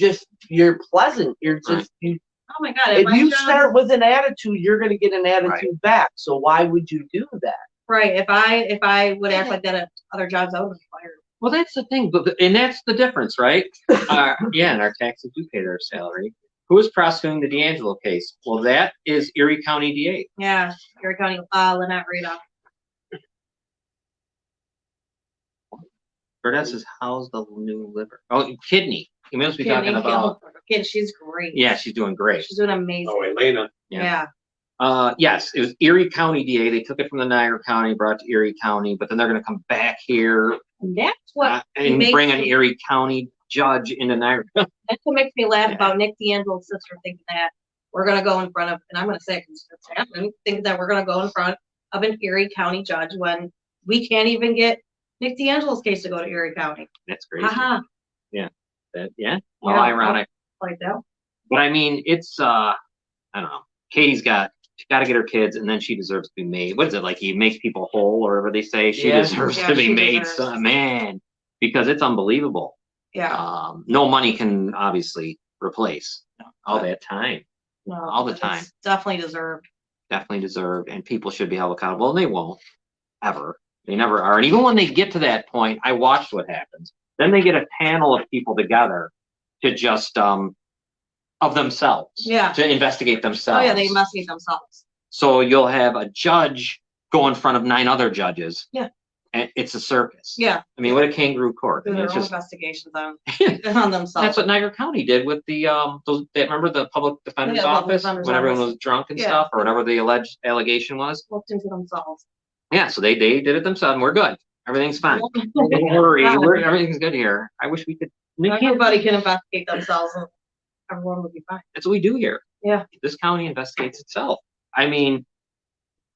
you're pleasant. You're just, Oh my God. if you start with an attitude, you're going to get an attitude back. So why would you do that? Right. If I would act like that at other jobs, I would be fired. Well, that's the thing. And that's the difference, right? And our taxes do pay their salary. Who is prosecuting the D'Angelo case? Well, that is Erie County DA. Yeah. Erie County, Lynette Rita. Burdess is how's the new liver? Oh, kidney. You must be talking about. Kid, she's great. Yeah, she's doing great. She's doing amazing. Oh, Elena. Yeah. Yes, it was Erie County DA. They took it from the Niagara County, brought it to Erie County, but then they're going to come back here And that's what and bring an Erie County judge into Niagara. That's what makes me laugh about Nick D'Angelo's sister thinking that we're going to go in front of, and I'm going to say it because it's happening, thinking that we're going to go in front of an Erie County judge when we can't even get Nick D'Angelo's case to go to Erie County. That's crazy. Yeah. Yeah. All ironic. Like that. But I mean, it's I don't know. Katie's got to get her kids, and then she deserves to be made. What is it like? You make people whole, or whatever they say. She deserves to be made. So, man, because it's unbelievable. Yeah. No money can obviously replace all that time. No, all the time. Definitely deserved. Definitely deserved, and people should be held accountable. And they won't ever. They never are. And even when they get to that point, I watched what happens. Then they get a panel of people together to just of themselves. Yeah. To investigate themselves. Oh yeah, they investigate themselves. So you'll have a judge go in front of 9 other judges. Yeah. And it's a circus. Yeah. I mean, what a kangaroo court. Do I mean, their it's own just investigations on themselves. That's what Niagara County did with the remember the public defender's office when everyone was drunk and stuff, or whatever the alleged allegation was. Looked into themselves. Yeah, so they did it themselves, and we're good. Everything's fine. Don't worry, everything's good here. I wish we could. Everybody can investigate themselves, and everyone would be fine. That's what we do here. Yeah. This county investigates itself. I mean,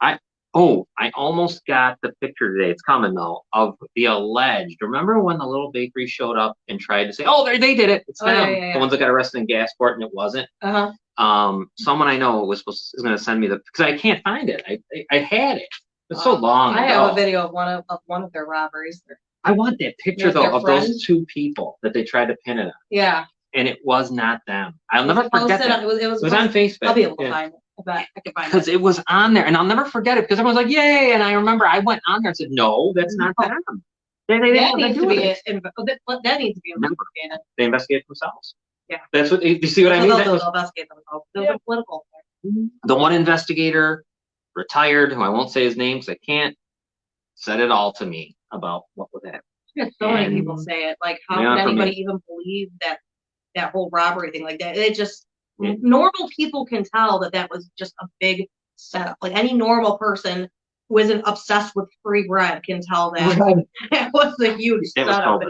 I almost got the picture today. It's coming though, of the alleged. Remember when the little bakery showed up and tried to say, "Oh, they did it. It's them." Yeah. The ones that got arrested in Gasport, and it wasn't. Someone I know is going to send me because I can't find it. I had it. It's so long ago. I have a video of one of their robberies. I want that picture though of those 2 people that they tried to pin it on. Yeah. And it was not them. I'll never forget that. It was on Facebook. I'll be able to find it. I bet I can find it. Because it was on there, and I'll never forget it because everyone's like, "Yay!" And I remember I went on there and said, "No, that's not them." That needs to be investigated. They investigate themselves. Yeah. That's what you see. What I mean? They'll investigate themselves. They're political. The one investigator, retired, who I won't say his name because I can't, said it all to me about what was happening. Yeah, so many people say it. Like, how can anybody even believe that whole robbery thing like that? It just normal people can tell that was just a big setup. Like any normal person who isn't obsessed with free bread can tell that that was a huge setup.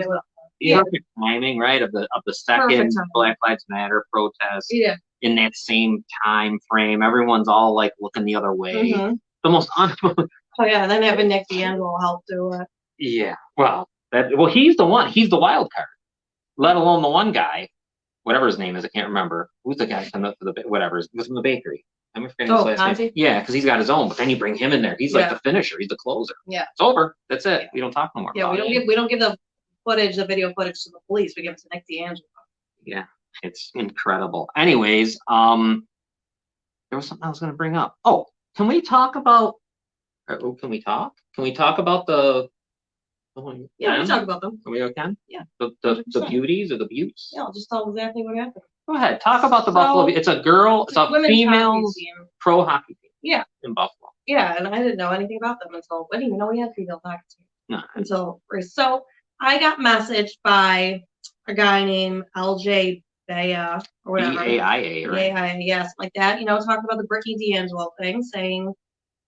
perfect timing, right? Of the second Perfect timing. Black Lives Matter protest. Yeah. In that same time frame, everyone's all like looking the other way. Mhm. The most Oh yeah, and then having Nick D'Angelo help do it. yeah. Well, he's the one. He's the wild card. Let alone the one guy, whatever his name is, I can't remember. Who's the guy coming up for the whatever? It was from the bakery. I'm forgetting his last Conti? name. Yeah, because he's got his own. But then you bring him in there. He's like Yeah. the finisher. He's the closer. Yeah. It's over. That's it. Yeah. We don't talk no more. Yeah, about we it. don't give the video footage to the police. We give it to Nick D'Angelo. Yeah, it's incredible. Anyways, there was something I was going to bring up. Oh, can we talk about? Can we talk? Can we talk about the? Yeah, we talk about them. We can. Yeah. The 100%. beauties or the buttes. Yeah, I'll just tell exactly what happened. Go ahead. Talk about the So, Buffalo. It's a girl. It's a women's female hockey team. pro hockey team. Yeah. In Buffalo. Yeah, and I didn't know anything about them until I didn't even know we had female hockey team No. until so I got messaged by a guy named LJ Baya or whatever. BAIA, right? Yeah, yes, like that. Talking about the Brittany D'Angelo thing, saying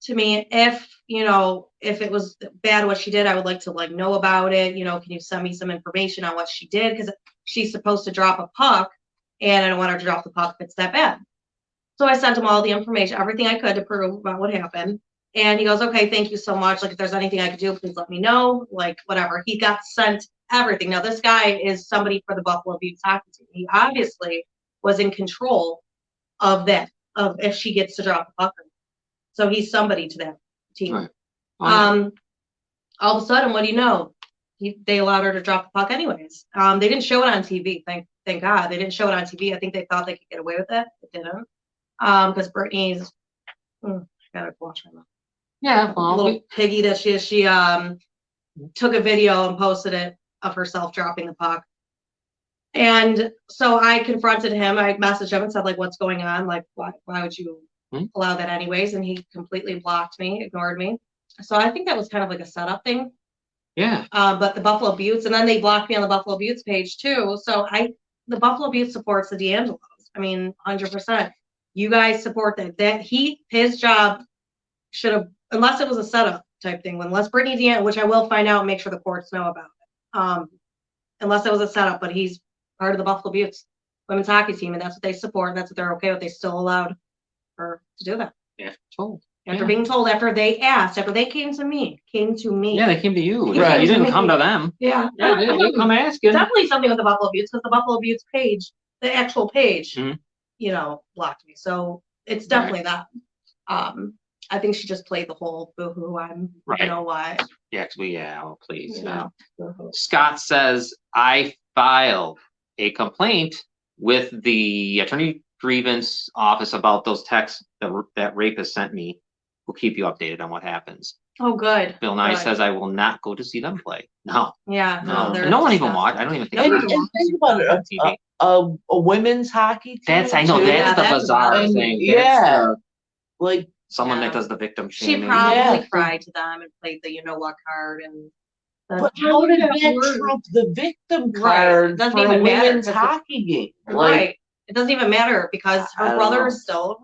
to me, if it was bad what she did, I would like to know about it. Can you send me some information on what she did? Because she's supposed to drop a puck, and I don't want her to drop the puck if it's that bad. So I sent him all the information, everything I could to prove about what happened. And he goes, okay, thank you so much. If there's anything I could do, please let me know. Whatever. He got sent everything. Now, this guy is somebody for the Buffalo Buttes hockey team. He obviously was in control of that, of if she gets to drop the puck. So he's somebody to that team. Right. Oh, All of a sudden, what do you know? They allowed her to drop the puck anyways. They didn't show it on TV. Thank God they didn't show it on TV. I think they thought they could get away with it. It didn't. Because Brittany's gotta watch her mouth. Yeah, well, Little piggy that she is. She took a video and posted it of herself dropping the puck. And so I confronted him. I messaged him and said, what's going on? Why would you allow that anyways? And he completely blocked me, ignored me. So I think that was kind of like a setup thing. Yeah. But the Buffalo Buttes, and then they blocked me on the Buffalo Buttes page too. So the Buffalo Buttes supports the D'Angelos. I mean, 100%. You guys support that. His job should have, unless it was a setup type thing, unless Brittany D'Angelo, which I will find out and make sure the courts know about it. Unless it was a setup, but he's part of the Buffalo Buttes women's hockey team, and that's what they support, and that's what they're okay with. They still allowed her to do that. Yeah, told. After being told, after they asked, after they came to me. Yeah, they came to you. Right. You didn't come to them. Yeah. Yeah, they come asking. Definitely something with the Buffalo Buttes, because the Buffalo Buttes page, the actual page, Mhm. blocked me. So it's definitely that. I think she just played the whole boohoo. Right. You know why? Please. Yeah. Scott says, I filed a complaint with the attorney grievance office about those texts that rapist sent me. We'll keep you updated on what happens. Oh, good. Bill Nye Good. says I will not go to see them play. No. Yeah. No. they're No one even disgusting. watched. I don't even think. No, they you watched. don't. And think about it, on TV. a women's hockey team. That's I know too. Yeah, that's the that's bizarre and- thing. yeah. That's, Like, someone Yeah. that does the victim She shaming. probably Yeah. cried to them and played the what card and. but how did that trump the victim card Doesn't for a even matter, women's 'cause hockey game? Right. It doesn't even matter because I her don't brother know. is still.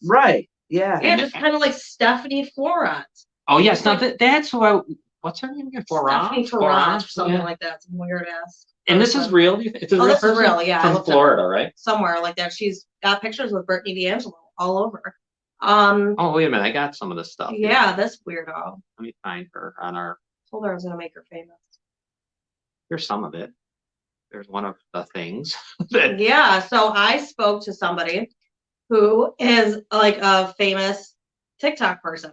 Right. Yeah. Yeah, just kind of like Stephanie Florent. Oh yes, no, that's who I. What's her name again? Stephanie Florent? Florent or something Yeah. like that. Some weird ass. And this is real. It's a Oh, real this is person? real, yeah, I From looked up- Florida, right? Somewhere like that. She's got pictures with Brittany D'Angelo all over. Oh wait a minute, I got some of this stuff. here. Yeah, this weirdo. Let me find her on our. Told her I was gonna make her famous. Here's some of it. There's one of the things that. Yeah, so I spoke to somebody who is like a famous TikTok person.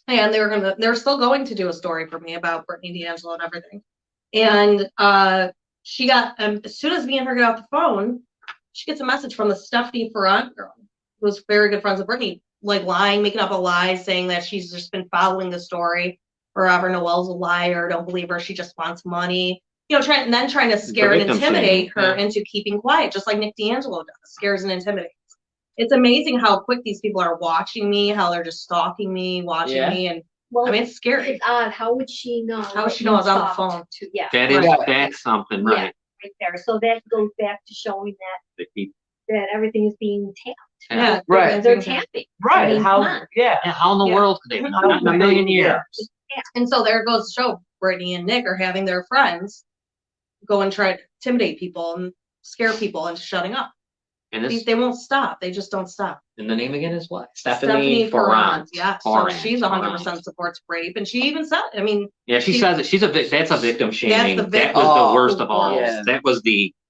And they're still going to do a story for me about Brittany D'Angelo and everything. And she got, as soon as me and her get off the phone, she gets a message from the Stephanie Florent girl, who's very good friends with Brittany, lying, making up a lie, saying that she's just been following the story forever. Noelle's a liar. Don't believe her. She just wants money. Trying to scare and intimidate her into keeping quiet, just like Nick D'Angelo does, scares and intimidates. It's amazing how quick these people are watching me, how they're just stalking me, watching me, and Well, I mean, it's scary. it's odd. How would she know? How would she know I was on the phone? Yeah, That is Right. that's something, Yeah. right? right there. So that goes back to showing that everything is being tapped. Yeah, Right. They're tapping. Right. I mean, How? come on. Yeah. And how in the Yeah. world could they? Not in a million years. And so there goes to show Brittany and Nick are having their friends go and try to intimidate people and scare people into shutting up. And this, They won't stop. They just don't stop. and the name again is what? Stephanie Ferrand. Yeah. So Ferrand. she's 100% supports rape. And she even said, I mean. Yeah, she says it. That's a victim shaming. That's the That victim. was the worst of all. Yeah.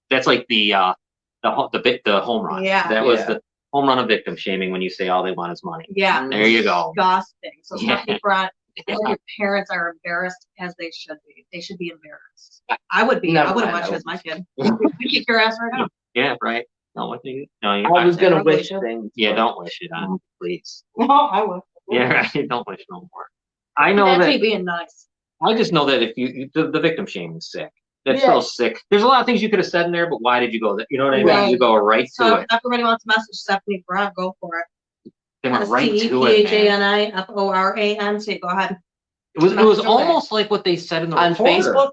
That's like the home run. Yeah. That was the home run of victim shaming when you say all they want is money. Yeah. There you go. Disgusting. So Yeah. Stephanie Ferrand, all your parents are embarrassed as they should be. They should be embarrassed. I would be. Never I wouldn't mind. watch you as my kid. We kick your ass right now. Yeah, right. No, what do you? No, you. I was gonna probably wish should. things. Yeah, don't wish it on, please. No, I would. Yeah, right. Don't wish no more. I know That's that. me being nice. I just know that if the victim shaming is sick. That's Yeah. so sick. There's a lot of things you could have said in there, but why did you go there? You know what I mean? Right. You go right So to if it. everybody wants to message Stephanie Ferrand, go for it. They went right to it. man. StephaniForan. So go ahead. It was message away. almost like what they said in the On reporter. Facebook?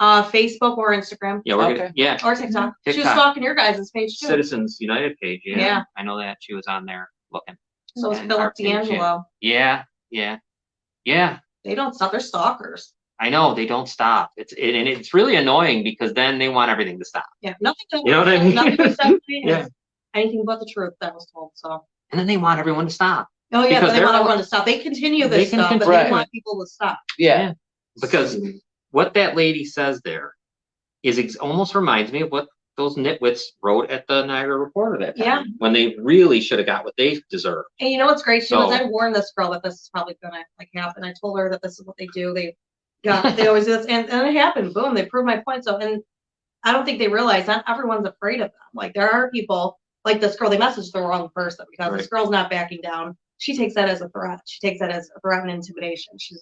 Facebook or Instagram. Yeah, we're Okay. gonna, yeah. Or TikTok. She was TikTok. stalking your guys' page too. Citizens United page. Yeah. Yeah. I know that she was on there looking. So is And Philip our page, yeah. D'Angelo. Yeah. They don't stop. They're stalkers. I know they don't stop. And it's really annoying because then they want everything to stop. Yeah. Nothing. You know what I mean? Nothing but Stephanie Yeah. is anything but the truth that was told. So. And then they want everyone to stop. Oh yeah, Because but they they're want all- everyone to stop. They continue this They can stuff, but right. they want people to stop. Yeah. Because what that lady says there is almost reminds me of what those nitwits wrote at the Niagara Reporter that time. Yeah. When they really should have got what they deserved. And you know what's great too is So- I warned this girl that this is probably gonna happen. I told her that this is what they do. They always do this, and it happened. Boom, they proved my point. So, and I don't think they realize not everyone's afraid of them. Like there are people like this girl. They messaged the wrong person because this Right. girl's not backing down. She takes that as a threat. She takes that as a threat and intimidation. She's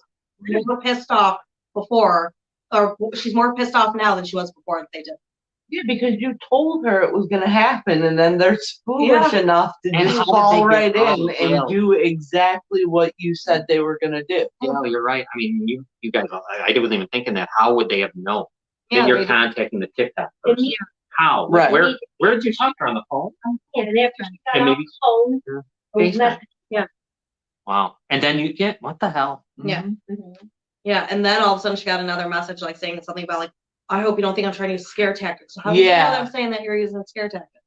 more pissed off before, or she's more pissed off now than she was before that they did. Yeah, because you told her it was gonna happen, and then they're foolish enough to And just how did fall they right get in off and jail? do exactly what you said they were gonna do. Yeah, you're right. I mean, you guys, I wasn't even thinking that. How would they have known? Yeah, Then you're they- contacting the TikTok And person. he- How? Right. Where did you talk to her on the phone? Yeah, and after she got And off maybe- the phone, Yeah. those FaceTime. messages- Wow. And then you get what the hell? Yeah. Mhm. Yeah, and then all of a sudden she got another message like saying something about like, I hope you don't think I'm trying to use scare tactics. So how do you know Yeah. that I'm saying that you're using scare tactics?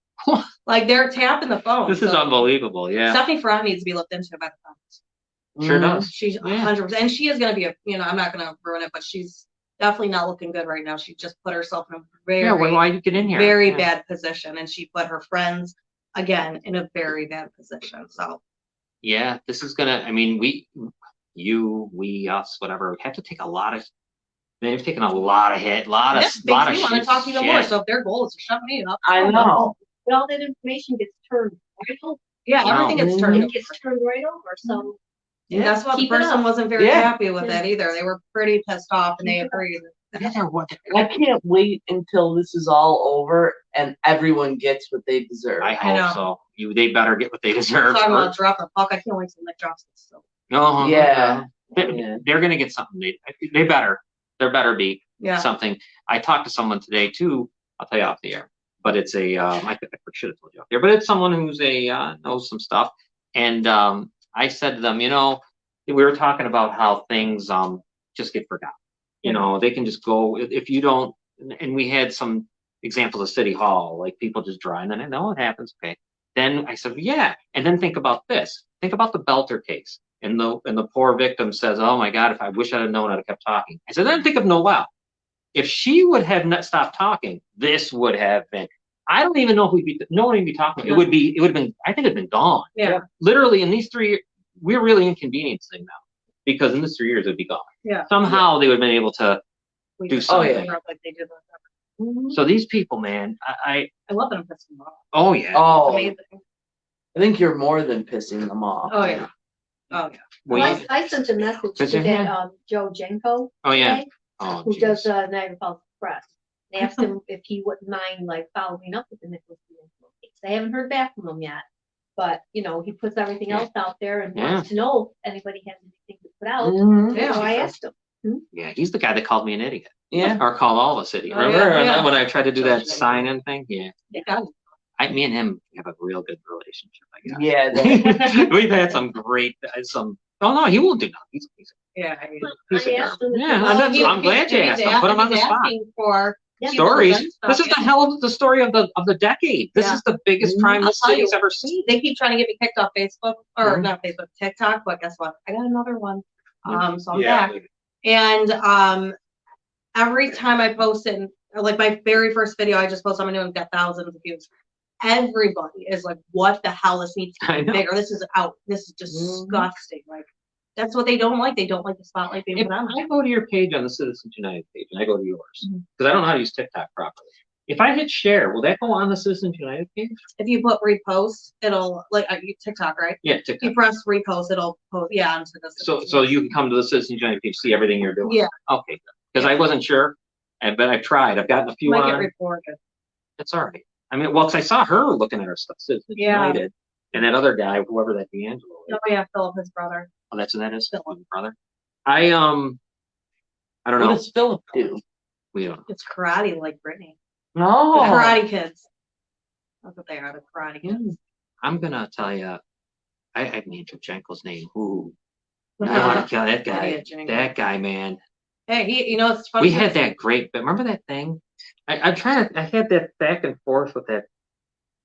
Like they're tapping the phone. This is so unbelievable. Yeah. Stephanie Ferrand needs to be looked into by the cops. Sure Mhm. does. She's Yeah. 100%, and she is going to be I'm not going to ruin it, but she's definitely not looking good right now. She just put herself in a very, Yeah. Why you get in here? very Yeah. bad position, and she put her friends again in a very bad position. So Yeah. This is gonna. I mean, we, us, whatever, have to take a lot of. They've taken a lot of hit, lot of this makes me want to shit. talk even more. So if their goal is to shut me up, I know. But all that information gets turned right over. Yeah, Wow. everything gets turned. It gets turned right over. So And that's why the Keep it person up. wasn't very Yeah. happy with that either. They were pretty pissed off, and they Keep it up. agreed. Yeah, they're what? I can't wait until this is all over and everyone gets what they deserve. I know. hope so. They better get what they deserve. Talking about drop the puck, I can't wait till Nick drops this. So No. Yeah. They're gonna get something. They better. There better be yeah, something. I talked to someone today too. I'll tell you off the air. But it's a. I should have told you off the air. But it's someone who's knows some stuff. And I said to them, we were talking about how things just get forgotten. They can just go if you don't. And we had some examples of City Hall, like people just dry, and then I know it happens. Okay. Then I said, yeah. And then think about this. Think about the Belter case. And the poor victim says, oh my God, if I wish I'd have known, I'd have kept talking. I said, then think of Noelle. If she would have not stopped talking, this would have been. I don't even know if no one would be talking. It would have been. I think it'd been gone. yeah, Literally in these 3 years, we're really inconveniencing now because in this 3 years it'd be gone. yeah. Somehow they would have been able to. We Do just something. cover up like they did with So these people, man, I love them pissing them off. oh yeah. Oh, Amazing. I think you're more than pissing them off. Oh yeah. Oh yeah. Well, you- I sent a message Did to you? that Joe Jenko oh yeah. today, Oh, who geez. does Niagara Falls Press. And asked him if he wouldn't mind like following up with the Nicholas D'Angelo case. I haven't heard back from him yet, but he puts everything else out there and wants to know if anybody has anything to put out. Mhm. Yeah. So I asked him. Yeah, he's the guy that called me an idiot. Yeah. Or called all of us idiots. Oh, Remember? yeah, And yeah. then when I tried to do Judge that Jenko. sign-in thing? Yeah. Yeah. Me and him have a real good relationship, I guess. Yeah. they- We've had some great, oh no, he won't do nothing. Yeah. He's I a asked girl. him if Yeah, he- I'm glad you asked him. Put him on the he's spot. asking for Yeah. stories. Stuff, This is the hell of the story of the decade. This is the biggest crime I'll this tell city's you. ever seen. They keep trying to get me kicked off Facebook or Mhm. not Facebook, TikTok, but guess what? I got another one. So I'm Yeah. back. And every time I post it, like my very first video I just posted, I'm new and got thousands of views. Everybody is like, what the hell? This needs to I be know. bigger. This is out. This is disgusting. Like, that's what they don't like. They don't like the spotlight being If put on. I go to your page on the Citizens United page and I go to yours, Mhm. because I don't know how to use TikTok properly. If I hit share, will that go on the Citizens United page? If you put repost, it'll like TikTok, right? Yeah, If you TikTok. press repost, it'll post. Yeah, onto the. So you can come to the Citizens United page, see everything you're doing. Yeah. Okay, because I wasn't sure, but I've tried. I've gotten a few might get on. reported. It's all right. I mean, well, because I saw her looking at her stuff, Citizens Yeah. United, and that other guy, whoever that D'Angelo is. Oh yeah, Philip, his brother. Oh, that's what that is. Philip. Brother. I don't What know. does Philip do? We don't. It's karate, like Brittany. The No. Karate Kids. That's what they are, the Karate Kids. I'm gonna tell you. I mean, Jevchenko's name. Ooh. I want to kill that guy. Idiot, Jenny. That guy, man. Hey, it's funny. We had that great, but remember that thing? I'm trying to. I had that back and forth with that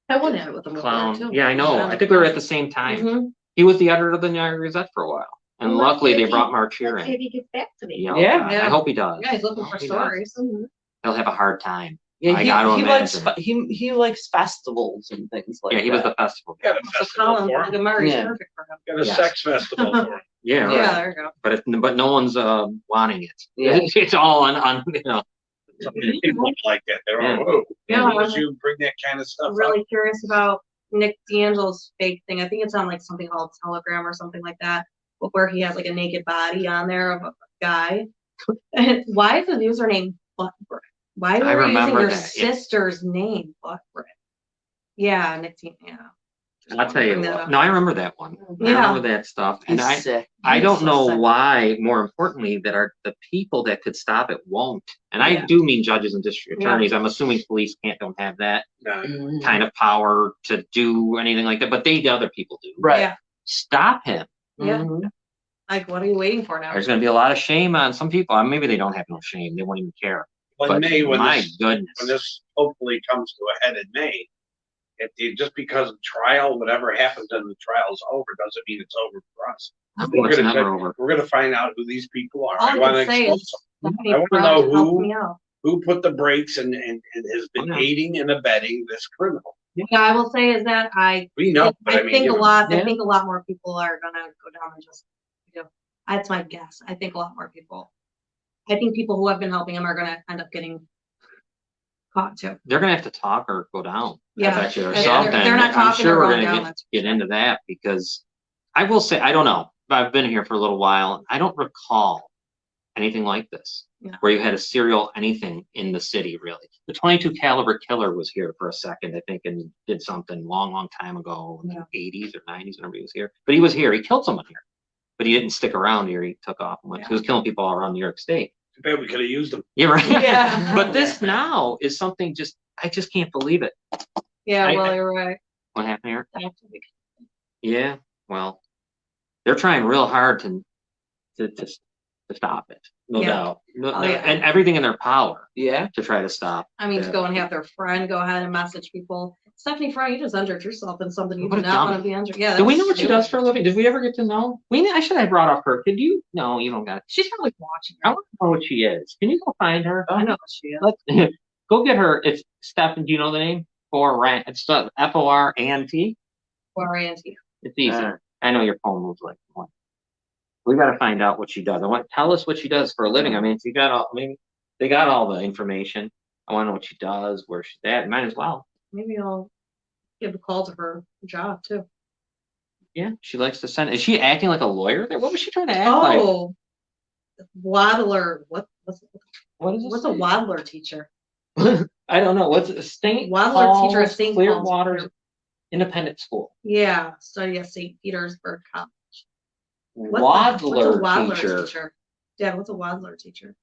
I went at it with him clown. too. Yeah, I know. I think we were at the same time. Mhm. He was the editor of the Niagara Gazette for a while, and Well, luckily they let's brought March here Let's see in. if he gets back to me. Yeah, Yeah. Yeah. I hope he does. Yeah, he's looking I for hope he does. stories. Mhm. He'll have a hard time. Yeah, I gotta he likes imagine. he likes festivals and things like Yeah, he was that. the festival guy. Got a So festival Colin, for him. the Murray's Yeah. perfect for him. Got a Yes. sex festival for him. Yeah, right. Yeah, there you go. But no one's wanting it. Yeah. It's all on you know. Some people like that. They're Yeah. all, whoa. Yeah, Why would I'm- you bring that kind of stuff I'm up? really curious about Nick D'Angelo's fake thing. I think it's on like something called Telegram or something like that, where he has like a naked body on there of a guy. And why is the username Butt Brick? Why I were you using remember your that, yeah. sister's name, Butt Brick? Yeah, Nick. Yeah. I'll tell you Bring that what. up. No, I remember that one. I Yeah. remember that stuff, and He's sick. I don't so know sick. why. More importantly, that are the people that could stop it won't. And I Yeah. do mean judges and district Yeah. attorneys. I'm assuming police don't have that No. kind of power to do anything like that, but the other people do. Right. Yeah. Stop him. Yeah. Mhm. Like, what are you waiting for now? There's going to be a lot of shame on some people. Maybe they don't have no shame. They won't even care. But But May, when my this, goodness. when this hopefully comes to a head in May, just because of trial, whatever happens and the trial's over, doesn't mean it's over for us. Oh, We're it's gonna never try- over. We're gonna find out who these people are. All I I wanna can say expose is them. Stephanie I wanna Brown know helped who- me out. Who put the brakes and has been Yeah. aiding and abetting this criminal. Yeah, I will say is that We know, but I I mean, think you a know, lot. I Yeah. think a lot more people are gonna go down and just, that's my guess. I think a lot more people. I think people who have been helping him are gonna end up getting caught too. They're going to have to talk or go down. Yeah. Eventually or If they're- something. if they're not I'm talking, sure they're we're going going down, to that's get into that because I will say, I don't know. I've been here for a little while. I don't recall anything like this No. where you had a serial anything in the city, really. The 22 caliber killer was here for a second, I think, and did something long time ago in Yeah. the 80s or 90s whenever he was here. But he was here. He killed someone here. But he didn't stick around here. He took off and went. He was killing people all around New York State. too bad we could have used them. You're right. Yeah. But this now is something I just can't believe it. Yeah, I- well, you're right. What happened here? Actually, Yeah, well, they're trying real hard to stop it, no Yeah. doubt. Oh, yeah. And everything in their power Yeah. to try to stop. I mean, to that. go and have their friend go ahead and message people. Stephanie Fry, you just injured yourself in something you What do a not want dummy. to be injured. Yeah. Do we that's know what she stupid. does for a living? Did we ever get to know? I should have brought up her. Could you? No, you don't got it. She's probably watching. I want to know what she is. Can you go find her? I know what she is. Let's go get her. It's Steph. Do you know the name? Forant. It's Forant. Oriented. It's easy. Uh. I know your phone moves like one. We got to find out what she does. Tell us what she does for a living. I mean, if you got all, they got all the information. I want to know what she does, where she's at. Might as well. Maybe I'll give a call to her job too. Yeah, she likes to send. Is she acting like a lawyer there? What was she trying to act like? Oh, waddler. What's What is this? a waddler teacher? I don't know. What's a St. Waddler teacher at Paul's St. Clearwater Paul's. Independent School. Yeah, study at St. Petersburg College. What's Waddler a waddler teacher. Dad, what's a waddler teacher?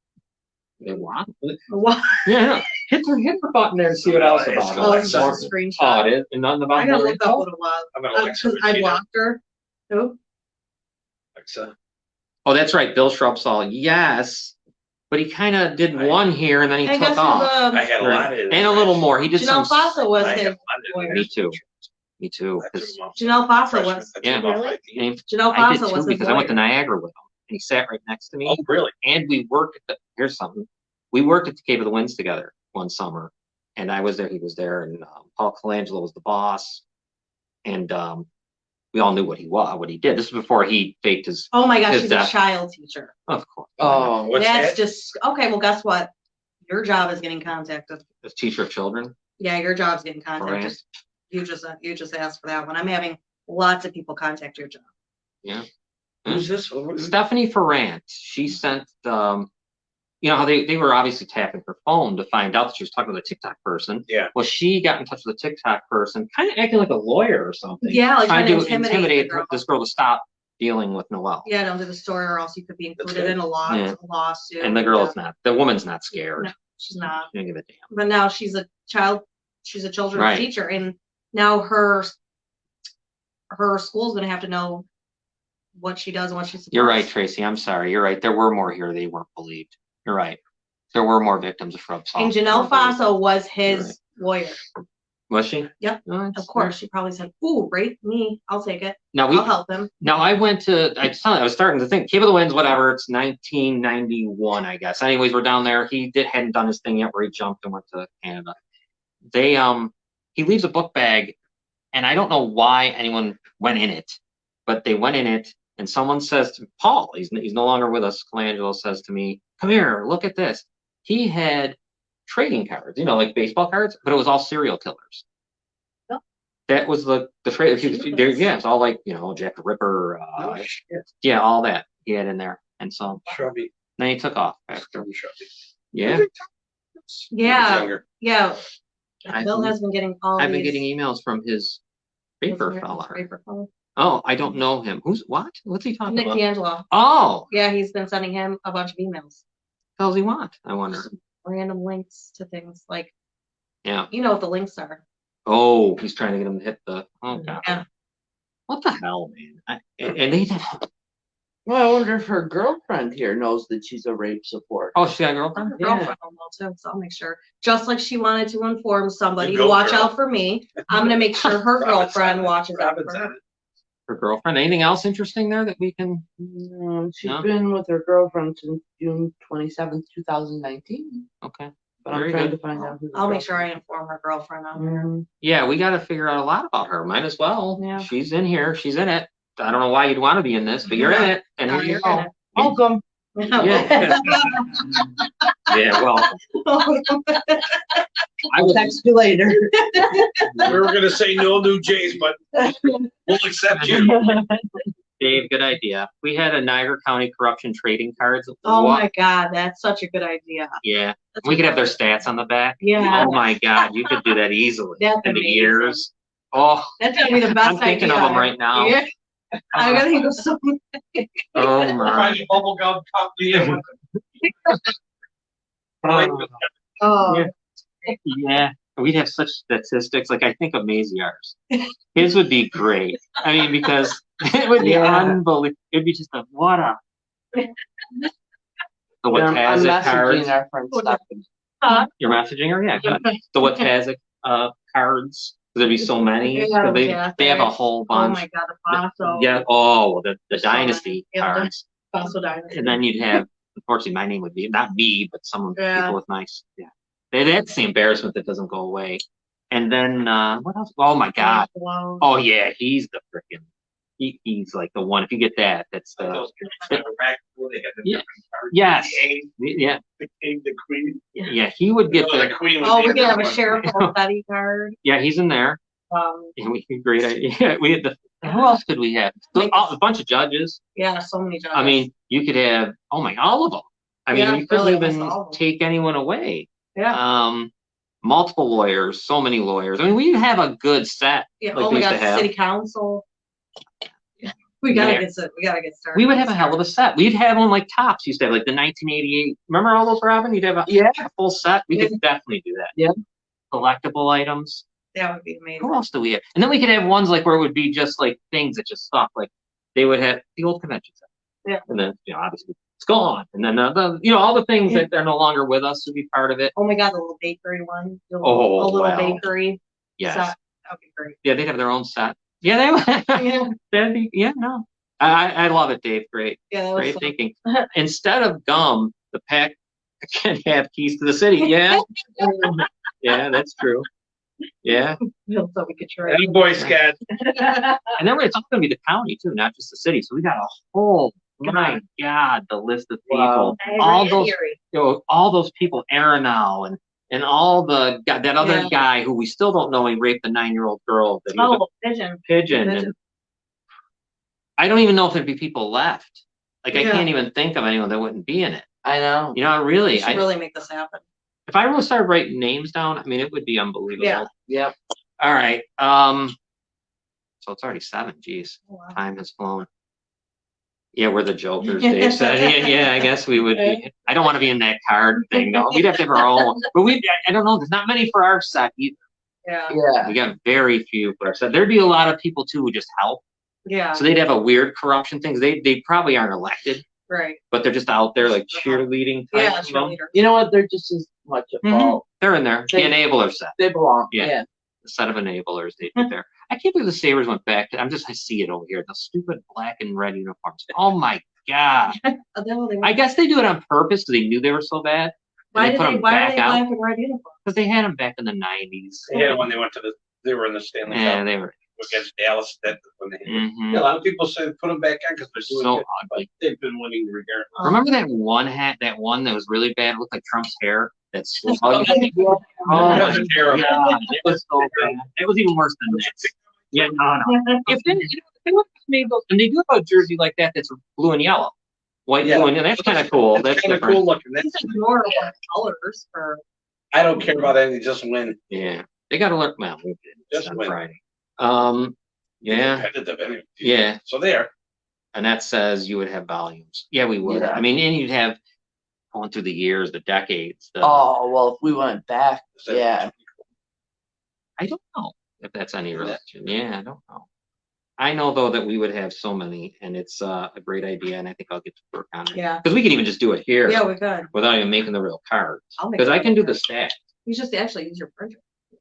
They waddle. A wa- Yeah, hit her button there and see what else about it. Oh, it's Alexa. just a screenshot. Oh, it is. And nothing about I gotta her look up info? what it was. I'm gonna Alexa Because I Regina. blocked her. Who? Alexa. Oh, that's right. Bill Shrubsall. Yes. but he kind of did one here and then he I took guess off. I had a lot of And a little more. He did Janelle some. Fassa was I had a his lot of lawyer. Me too. Me too. 'Cause Janelle Fassa was. Yeah. Really? and Janelle I did Fassa too was his because I went to lawyer. Niagara with him and he sat right next to me. Oh, really? And we worked here's something. We worked at the Cave of the Winds together one summer. And I was there, he was there, and Paul Colangelo was the boss. And we all knew what he did. This was before he faked his. Oh my gosh, his she's a death. child teacher. Of course. Oh, What's That's that? just okay. Well, guess what? Your job is getting contacted. As teacher of children. Yeah, your job's getting contacted. Right. You just asked for that one. I'm having lots of people contact your job. Yeah. Who's this? Stephanie Ferrant. She sent you know how they were obviously tapping her phone to find out that she was talking to a TikTok person. Yeah. Well, she got in touch with a TikTok person, kind of acting like a lawyer or something. Yeah, like trying trying to to intimidate the girl. this girl to stop dealing with Noelle. Yeah, don't do the story, or else you could be That's included good. in a Yeah. lawsuit. And the girl's not. The woman's not scared. No, she's not. She didn't give a damn. But now she's a children's Right. teacher, and now her school's gonna have to know what she does and what she's supposed. You're right, Tracy. I'm sorry. You're right. There were more here. They weren't believed. You're right. There were more victims of shrub salt. And Janelle Faso was his lawyer. Was she? Yep. Oh, Of course, she probably said, "Ooh, rape me. I'll take it. Now I'll help him." Now I went to. I was starting to think Cave of the Winds, whatever. It's 1991, I guess. Anyways, we're down there. He hadn't done his thing yet, where he jumped and went to Canada. He leaves a book bag, and I don't know why anyone went in it, but they went in it, and someone says to Paul, he's no longer with us. Colangelo says to me, "Come here, look at this." He had trading cards, like baseball cards, but it was all serial killers. Oh. That was the trade. Yeah, it's all like Jack the Ripper. Oh, shit. Yeah, all that he had in there, and so Shrubby. then he took off after. Shrubby. Yeah, Yeah, Younger. yeah. I've Bill been- has been getting all I've been these. getting emails from his paper his fella. paper fella. Oh, I don't know him. What's he talking Nick about? D'Angelo. Oh, Yeah, he's been sending him a bunch of emails, what the hell does he want? I wonder. random links to things like, Yeah. you know what the links are. Oh, he's trying to get him to hit the. Oh god. Yeah. What the hell, man? And they. Well, I wonder if her girlfriend here knows that she's a rape support. Oh, she got a Her girlfriend. girlfriend will know too, so I'll make sure. Just like she wanted to inform somebody You to go, watch girl. out for me, I'm gonna make sure her girlfriend watches out Robin's for on her. it. Her girlfriend. Anything else interesting there that we can? She's No? been with her girlfriend since June 27th, 2019. Okay. But I'm Very trying good. to find out who the I'll make sure I girlfriend inform her girlfriend on is. her. Yeah, we got to figure out a lot about her. Might as well. Yeah. She's in here. She's in it. I don't know why you'd want to be in this, but you're in it. And Oh, here you you're go. in it. Welcome. Yeah. Yeah. Well, I I'll was. text you later. We were gonna say no new Jays, but we'll accept you. Dave, good idea. We had a Niagara County corruption trading cards. Oh What- my God, that's such a good idea. Yeah. That's We could have their awesome. stats on the back. Yeah. Oh my God, you could do that easily. That's In the amazing. years. Oh, That's gonna be the best I'm thinking of idea. them right now. Yeah. I'm gonna think of something. Oh my. Find a bubble gum company. Oh, Yeah, we'd have such statistics. Like I think of Maziar's. His would be great. I mean, because it would be Yeah. unbelievable. It'd be just what a. The what I'm has it cards. messaging our friend Stephanie. You're messaging her, yeah. Good. The what has it cards. There'd be so many. Yeah, So they yeah, have a there's- whole oh bunch. my God, the Paso. Yeah. Oh, the So dynasty many. Yeah, the- cards. Paso Dynasty. And then you'd have, unfortunately, my name would be not me, but someone Yeah. people with nice. Yeah, that's the embarrassment that doesn't go away. And then what else? Oh my God! Wow. Oh yeah, he's the freaking. He's like the one. If you get that, that's the. Those kids in the rack where they had the Yeah. different cards. Yes. The king, Yeah, the king, the queen. yeah. He would get Oh, the. the queen. Oh, would we be could have a one. Sheriff Olstetti card. Yeah, he's in there. And we great idea. We had the. Who else could we have? A bunch of judges. Yeah, so many judges. I mean, you could have. Oh my, all of them. I mean, Yeah, you couldn't really, even almost all of them. take anyone away. yeah. Multiple lawyers, so many lawyers. I mean, we have a good set. Yeah. like Oh we my used God, to have. City Council. We gotta Yeah. get started. We would have a hell of a set. We'd have one like Tops used to have, like the 1988. Remember all those, Robin? You'd have Yeah. a full set. We could Yeah. definitely do that. Yeah. Collectible items. That would be amazing. Who else do we have? And then we could have ones like where it would be just like things that just stuff. Like they would have the old convention center. Yeah. And then, obviously it's gone. And then, all the things that they're no longer with us would be part of it. Oh my God, the little bakery one. A Oh, little wow. bakery. Yes. Set. That'd be great. Yeah, they'd have their own set. Yeah, Yeah. that'd be, no. I love it, Dave. Great. Yeah, that was Great fun. thinking. Instead of gum, the pack can have keys to the city. Yeah. Yeah, that's true. Yeah. So we could try. Hey, Boy Scout. And then it's all going to be the county too, not just the city. So we got a whole, my God, the list of people. Wow. All those people, Arenal and all the that other guy who we still don't know, he raped the 9-year-old girl. That he was Pigeon. Pigeon. And I don't even know if there'd be people left. Like I can't even think of anyone that wouldn't be in it. I know. Really, We should really make this happen. if I really started writing names down, I mean, it would be unbelievable. Yeah. Yep. All right. So it's already 7. Geez, time has flown. Yeah, we're the jokers, Dave said. Yeah, I guess we would be. I don't want to be in that card thing, though. We'd have to have our own. But I don't know. There's not many for our set either. Yeah. Yeah. We got very few for our set. There'd be a lot of people, too, who just help. Yeah. So they'd have a weird corruption thing. They probably aren't elected, Right. but they're just out there like cheerleading. Yeah, type of them. cheerleader. You know what? They're just as much at fault. They're in there. The enabler set. They belong. Yeah. Yeah. The set of enablers they'd be there. I can't believe the Sabres went back to, I see it over here. The stupid black and red uniforms. Oh my God. I guess they do it on purpose because they knew they were so bad. Why put them why back are they out. black and red uniforms? Because they had them back in the 90s. They had it when they went they were in the Stanley Yeah, Cup they were against Dallas. That when they mhm. a lot of people say put them back on because they're So so ugly. they've been winning regardless. Remember that one hat, that one that was really bad, looked like Trump's hair? That's oh That was terrible. God, it was so bad. It was even worse than that. Yeah, no. If they would have made those, and they do have a jersey like that that's blue and yellow, white, blue, and that's kind of cool. That's kind of different. cool looking. These are more of our colors for. I don't care about anything. Just win. Yeah, they got to look. Well, we did Just on win. Friday. Yeah, Competitive anyway. yeah, So there. and that says you would have volumes. Yeah, we would. Yeah. I mean, and you'd have going through the years, the decades. Oh, well, if we went back, yeah. I don't know if that's any relation. Yeah, I don't know. I know though that we would have so many, and it's a great idea, and I think I'll get to work on it. Yeah. Because we can even just do it here. Yeah, we could. Without even making the real cards. Because I can do the stats. You just actually use your printer.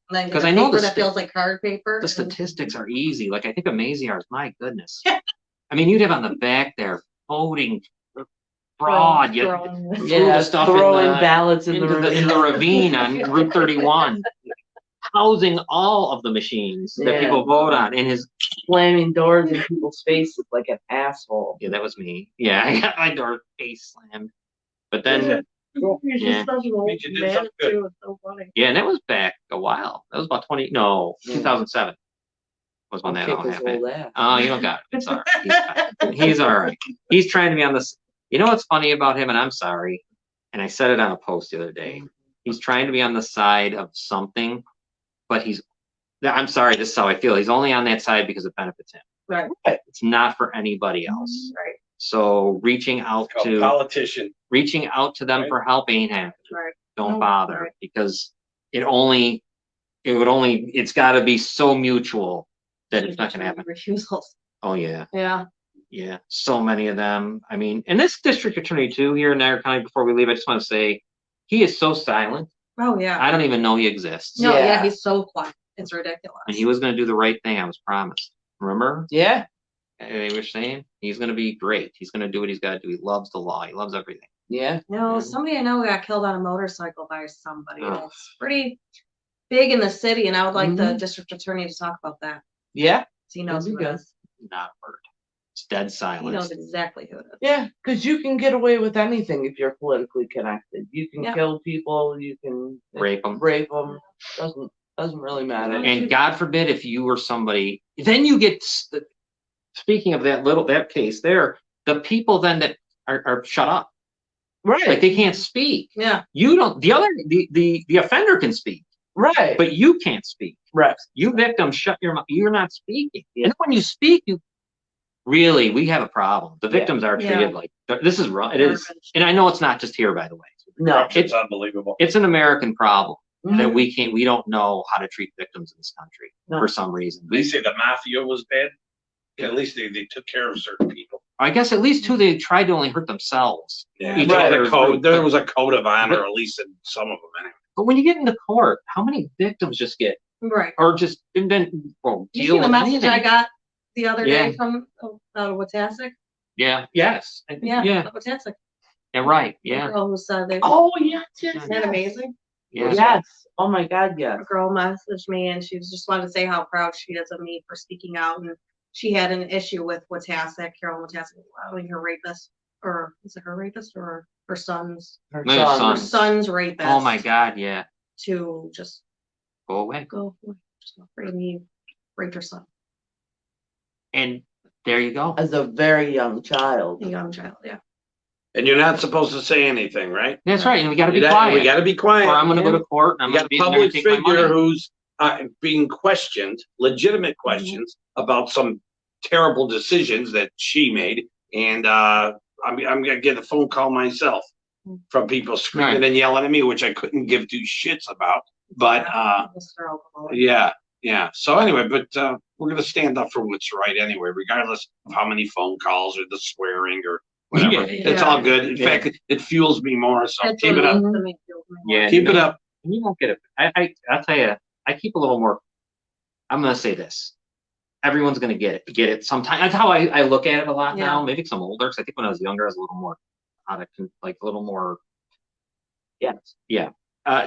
And then 'Cause the I know paper the that feels like card paper. The statistics are easy. Like I think Amaziar's, my goodness. I mean, you'd have on the back there voting fraud. You threw Yeah, the stuff throwing in the, ballots in into the in the ravine on Route 31, housing all of the machines that Yeah. people vote on. In his slamming doors in people's faces like an asshole. yeah, that was me. Yeah, I got my door face slammed. But then yeah. Such an old Means you did man, something good. too. It's so funny. Yeah, and that was back a while. That was about 2007 was when that all happened. Oh, you don't got it. It's all right. He's all right. He's trying to be on this. You know what's funny about him, and I'm sorry, and I said it on a post the other day. He's trying to be on the side of something, but I'm sorry, this is how I feel. He's only on that side because it benefits him. Right. It's not for anybody else. Right. So reaching out Called to politician. them Right. for help ain't happening. Right. Don't No, bother right. because it's got to be so mutual that it's not going to happen. Refusals. Oh yeah. Yeah. Yeah, so many of them. I mean, and this district attorney too here in Niagara County. Before we leave, I just want to say he is so silent. Oh yeah. I don't even know he exists. No, yeah, Yeah. he's so quiet. It's ridiculous. And he was going to do the right thing. I was promised. Remember? Yeah. They were saying he's going to be great. He's going to do what he's got to do. He loves the law. He loves everything. Yeah. No, somebody I know got killed on a motorcycle by somebody. Oh. It's pretty big in the city, and I would like the district attorney to talk about that. Yeah. So he knows That'd who be it good. is. Not a word. It's dead He silence. knows exactly who it is. Yeah, because you can get away with anything if you're politically connected. You can Yeah. kill people. You can Rape them. Rape them. Doesn't really matter. And God forbid if you were somebody, then you get. Speaking of that case there, the people then that are shut up. Right. Like they can't speak. Yeah. You don't. The offender can speak, Right. but you can't speak. Right. You victim, shut your mouth. You're not speaking. And when you speak, we have a problem. The victims are treated like this is wrong. It is, and I know it's not just here, by the way. No. It's unbelievable. It's an American problem Mhm. that we don't know how to treat victims in this country No. for some reason. They say the mafia was bad. At least they took care of certain people. I guess at least 2 they tried to only hurt themselves. Yeah, Each there was other a code. group. There was a code of honor, at least in some of them, anyway. But when you get into court, how many victims just get, Right. or just didn't well, You deal see the with message I anything? got the other day Yeah. from Wetaskic? Yeah. Yes. I think- Yeah. Yeah. Wetaskic. Yeah. Right. The Yeah. girl who said they. Oh, yes, Isn't that amazing? Yeah. Yes. Oh my God, yes. A girl messaged me and she just wanted to say how proud she is of me for speaking out. And she had an issue with Wetaskic, Carolyn Wetaskic, her rapist, or is it her rapist or her son's? Her No, son. Her son's rapist. Oh my God. Yeah. To just Go away. go, just afraid he raped her son, And there you go. As a very young child. a young child. Yeah. And you're not supposed to say anything, right? That's right. And we got to be We quiet. got to be quiet. Or I'm going to go to court and I'm You going got to a be they're public gonna take my figure money. who's being questioned, legitimate questions about some terrible decisions that she made, and I'm gonna get a phone call myself from people screaming and yelling at me, which I couldn't give 2 shits about. But yeah. So anyway, but we're gonna stand up for what's right anyway, regardless of how many phone calls or the swearing or whatever. Yeah. It's all good. In fact, it fuels me more. So That's keep it up. Yeah. Keep it up. You won't get it. I'll tell you, I keep a little more. I'm going to say this. Everyone's going to get it sometime. That's how I look at it a lot now. Maybe because I'm older. Because I think when I was younger, I was a little more like a little more. Yeah.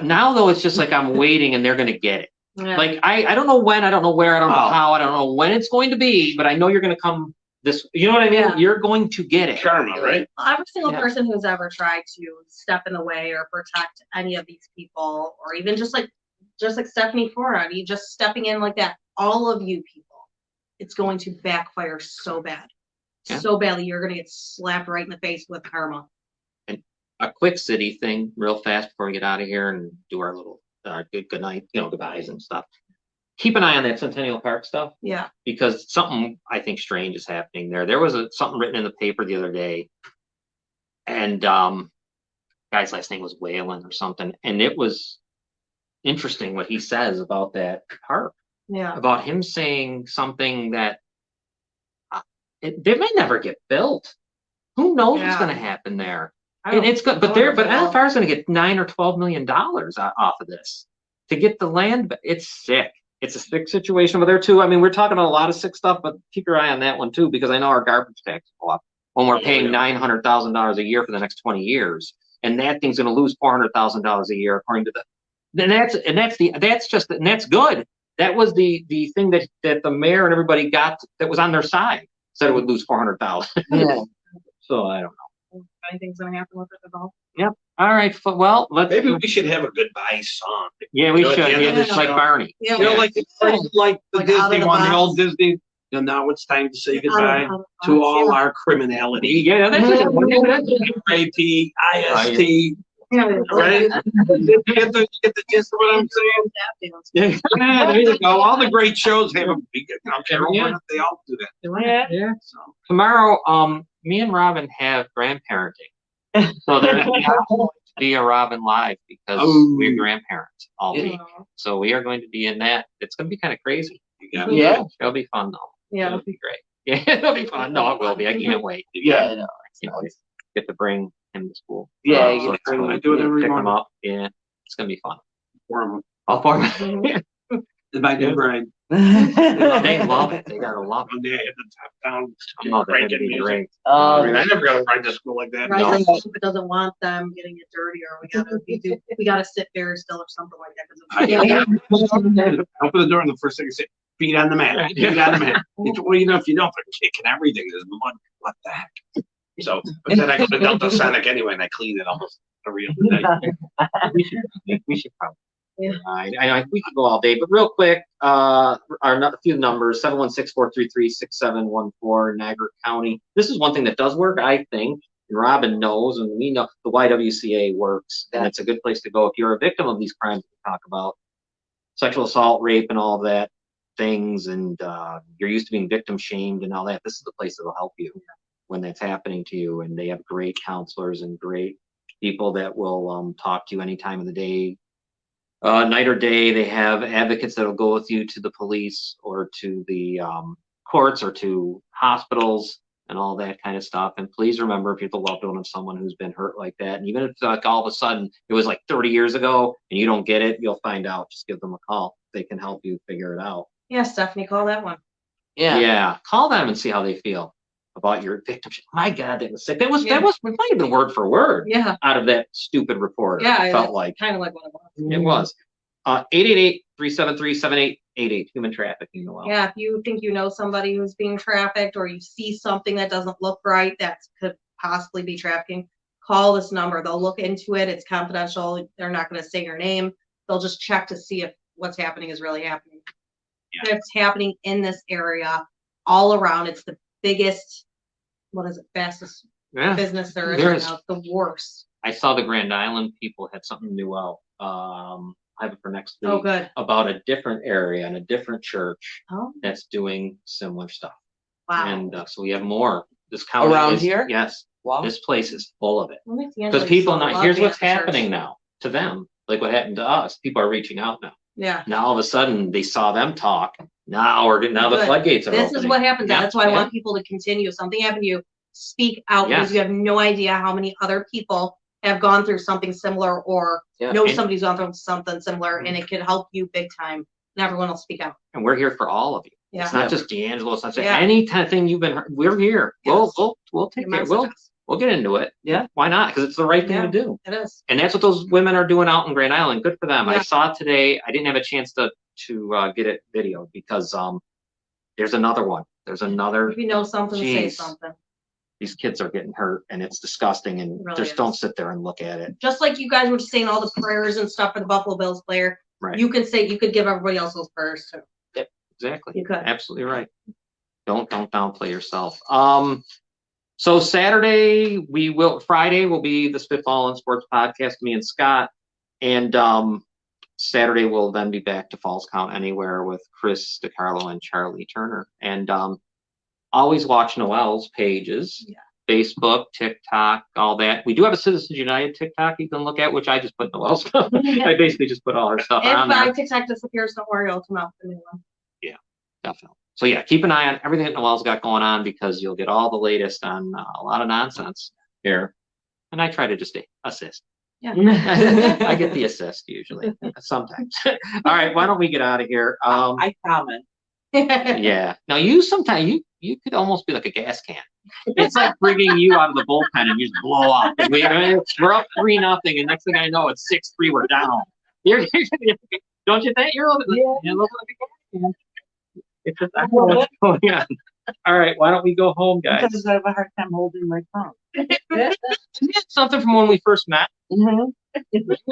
Now though, it's just like I'm waiting and they're going to get it. Yeah. Like I don't know when, I don't know where, I don't know how, I don't know when it's going to be, but I know you're going to come this. You know what I mean? Yeah. You're going to get it. Karma, right? Every single person who's ever tried to step in the way or protect any of these people, or even just like Stephanie Fora, you just stepping in like that, all of you people, it's going to backfire so bad. So badly, you're going to get slapped right in the face with karma. And a quick city thing, real fast before we get out of here and do our little good night, goodbyes and stuff. Keep an eye on that Centennial Park stuff. Yeah. Because something I think strange is happening there. There was something written in the paper the other day, and guy's last name was Whalen or something, and it was interesting what he says about that park. Yeah. About him saying something that they may never get built. Who knows what's going to happen there? And it's good, but LFR is going to get $9 or $12 million off of this to get the land. It's sick. It's a sick situation. But there too, I mean, we're talking about a lot of sick stuff, but keep your eye on that one too, because I know our garbage tax will go up when we're paying $900,000 a year for the next 20 years, and that thing's going to lose $400,000 a year according to that's good. That was the thing that the mayor and everybody got that was on their side, said it would lose $400,000. Yeah. So I don't know. Anything's gonna happen with it at all. Yep. All right. Well, Maybe we should have a goodbye song. Yeah, we at the should. end of Yeah, the just like show. Barney. Yeah. Like the Like out of Disney the one, the box. old Disney. Now it's time to say goodbye to all our criminality. Yeah, that's it. R-A-P-I-S-T. Right? You get the gist of what I'm saying? Yeah, there you go. All the great shows have a big. They all do that. Yeah. So tomorrow, me and Robin have grandparenting. So there's not going to be a Robin Live because we're grandparents all week. So we are going to be in that. It's going to be kind of crazy. Yeah. It'll be fun though. Yeah. It'll be great. Yeah, it'll be fun. No, it will be. I can't wait. Yeah. Get to bring him to school. Yeah, So it's cool. I do it every Pick him morning. up. Yeah, it's going to be fun. For All for me. my new bride. They love it. They gotta love it. One day I hit the top down. Oh, they're cranking gonna be music. great. I mean, I never got to ride to school like that. Right, No. if it doesn't want them getting it dirty, or we gotta sit very still or something like that. Open the door and the first thing I say, feet on the mat. Feet on the mat. Well, if you don't, they're kicking everything. There's mud. What the heck? So, but then I go to Delta Sonic anyway, and I clean it almost every other day. We should probably. Yeah. I know we could go all day, but real quick, a few numbers: 716-433-6714, Niagara County. This is one thing that does work, I think, and Robin knows, and we know the YWCA works, and it's a good place to go if you're a victim of these crimes we talk about, sexual assault, rape, and all that things, and you're used to being victim shamed and all that. This is the place that'll help you when that's happening to you, and they have great counselors and great people that will talk to you any time of the day. Night or day, they have advocates that'll go with you to the police or to the courts or to hospitals. and all that kind of stuff. And please remember, if you're the loved one of someone who's been hurt like that, and even if like all of a sudden it was like 30 years ago and you don't get it, you'll find out. Just give them a call. They can help you figure it out. Yeah, Stephanie, call that one. Yeah. Call them and see how they feel about your victim. My God, that was sick. That was it might have been word for word. Yeah. Out of that stupid reporter. Yeah, it felt like kind of like what it was. It was. 888-373-7888. Human trafficking. Yeah, if you think you know somebody who's being trafficked, or you see something that doesn't look right that could possibly be trafficking, call this number. They'll look into it. It's confidential. They're not going to say your name. They'll just check to see if what's happening is really happening. Yeah. It's happening in this area all around. It's the biggest, fastest business there is right now. It's the worst. I saw the Grand Island people had something new out. I have it for next week. Oh, good. About a different area and a different church that's doing similar stuff. Wow. And so we have more. This county around here? Yes. Wow. This place is full of it. Because Because people now, here's what's happening now to them, like what happened to us. People are reaching out now. Yeah. Now all of a sudden they saw them talk. Now the floodgates are opening. This is what happens. Yeah. That's why I want people to continue. If something happened to you, speak out, because you have no idea how many other people have gone through something similar, or know somebody's gone through something similar, and it could help you big time. And everyone will speak out. And we're here for all of you. Yeah. It's not just D'Angelo. It's not just any kind of thing you've been. We're here. Yes. We'll take care. We'll get into it. Yeah. Why not? Because it's the right thing to do. It is. And that's what those women are doing out in Grand Island. Good for them. Yeah. I saw it today. I didn't have a chance to get it videoed because there's another one. There's another. If you know something, say something. These kids are getting hurt, and it's disgusting, and really just don't sit there and look at it. Just like you guys were saying all the prayers and stuff for the Buffalo Bills player, right? You could give everybody else those prayers too. Yep, exactly. You could. Absolutely right. Don't downplay yourself. So Friday will be the Spitball and Sports podcast, me and Scott, and Saturday we'll then be back to Falls Count Anywhere with Chris DiCarlo and Charlie Turner, and always watch Noelle's pages, Facebook, TikTok, all that. We do have a Citizens United TikTok you can look at, which I just put Noelle's stuff. I basically just put all her stuff on there. If my TikTok disappears, don't worry, I'll come out with a new one. Yeah, definitely. So yeah, keep an eye on everything that Noelle's got going on, because you'll get all the latest on a lot of nonsense here. And I try to just assist. Yeah. I get the assist usually, sometimes. All right, why don't we get out of here? I comment. Yeah. Now you could almost be like a gas can. It's like bringing you out of the bullpen and you just blow up. And we're up 3-0, and next thing I know, it's 6-3. We're down. Don't you think? You're a little bit like a gas can. It's just I don't know what's going on. All right, why don't we go home, guys? Because I have a hard time holding my phone. Something from when we first met. Mm-hmm.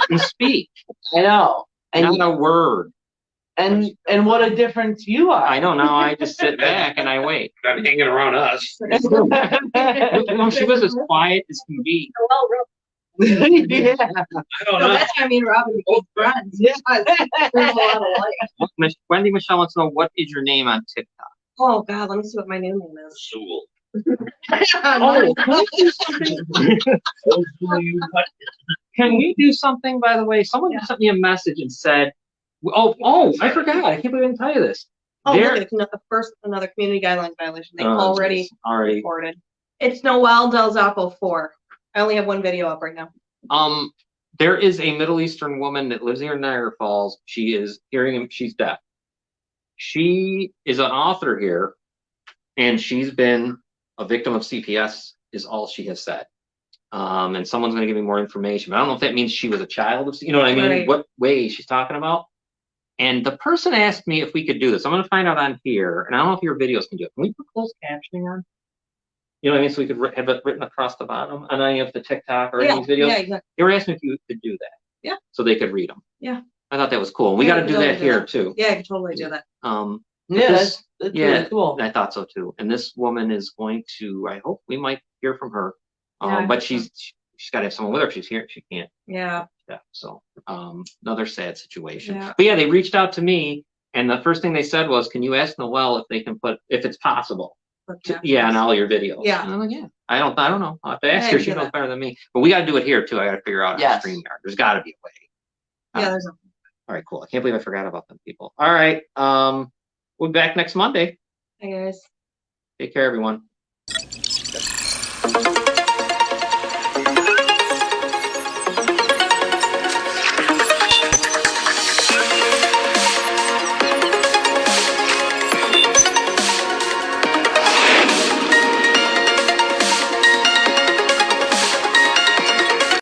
You speak. I know. And not a word. And what a difference you are. I know. Now I just sit back and I wait. Not hanging around us. She was as quiet as can be. Yeah. I don't know. That's why I mean Robin became friends. Yeah. There's a lot of life. Wendy Michelle wants to know, what is your name on TikTok? Oh God, let me see what my new name is. Sewell. Can we do something, by the way? Someone sent me a message and said, oh, I forgot. I can't believe I didn't tell you this. Oh, look, another community guidelines violation. They already reported. It's Noelle Del Zoppo 4. I only have one video up right now. There is a Middle Eastern woman that lives here in Niagara Falls. She is she's deaf. She is an author here, and she's been a victim of CPS, is all she has said. And someone's going to give me more information, but I don't know if that means she was a child of, you know what I mean? Right. What way she's talking about. And the person asked me if we could do this. I'm going to find out on here, and I don't know if your videos can do it. Can we put closed captioning on? You know what I mean? So we could have it written across the bottom on any of the TikTok or any of these videos. Yeah, exactly. They were asking if you could do that. Yeah. So they could read them. Yeah. I thought that was cool. And we got to do that here too. Yeah, I can totally do that. That's really cool. I thought so too. And this woman is going to, I hope we might hear from her. But she's got to have someone with her. If she's here, she can't. Yeah. Yeah. So another sad situation. Yeah. But yeah, they reached out to me, and the first thing they said was, "Can you ask Noelle if they can if it's possible?" On all your videos. Yeah. And I'm like, yeah. I don't know. I'll have to ask her. She knows better than me. But we got to do it here too. I got to figure out how to StreamYard. There's got to be a way. Yeah. All right. Cool. I can't believe I forgot about them people. All right. We'll be back next Monday. Hey guys. Take care, everyone. Bye.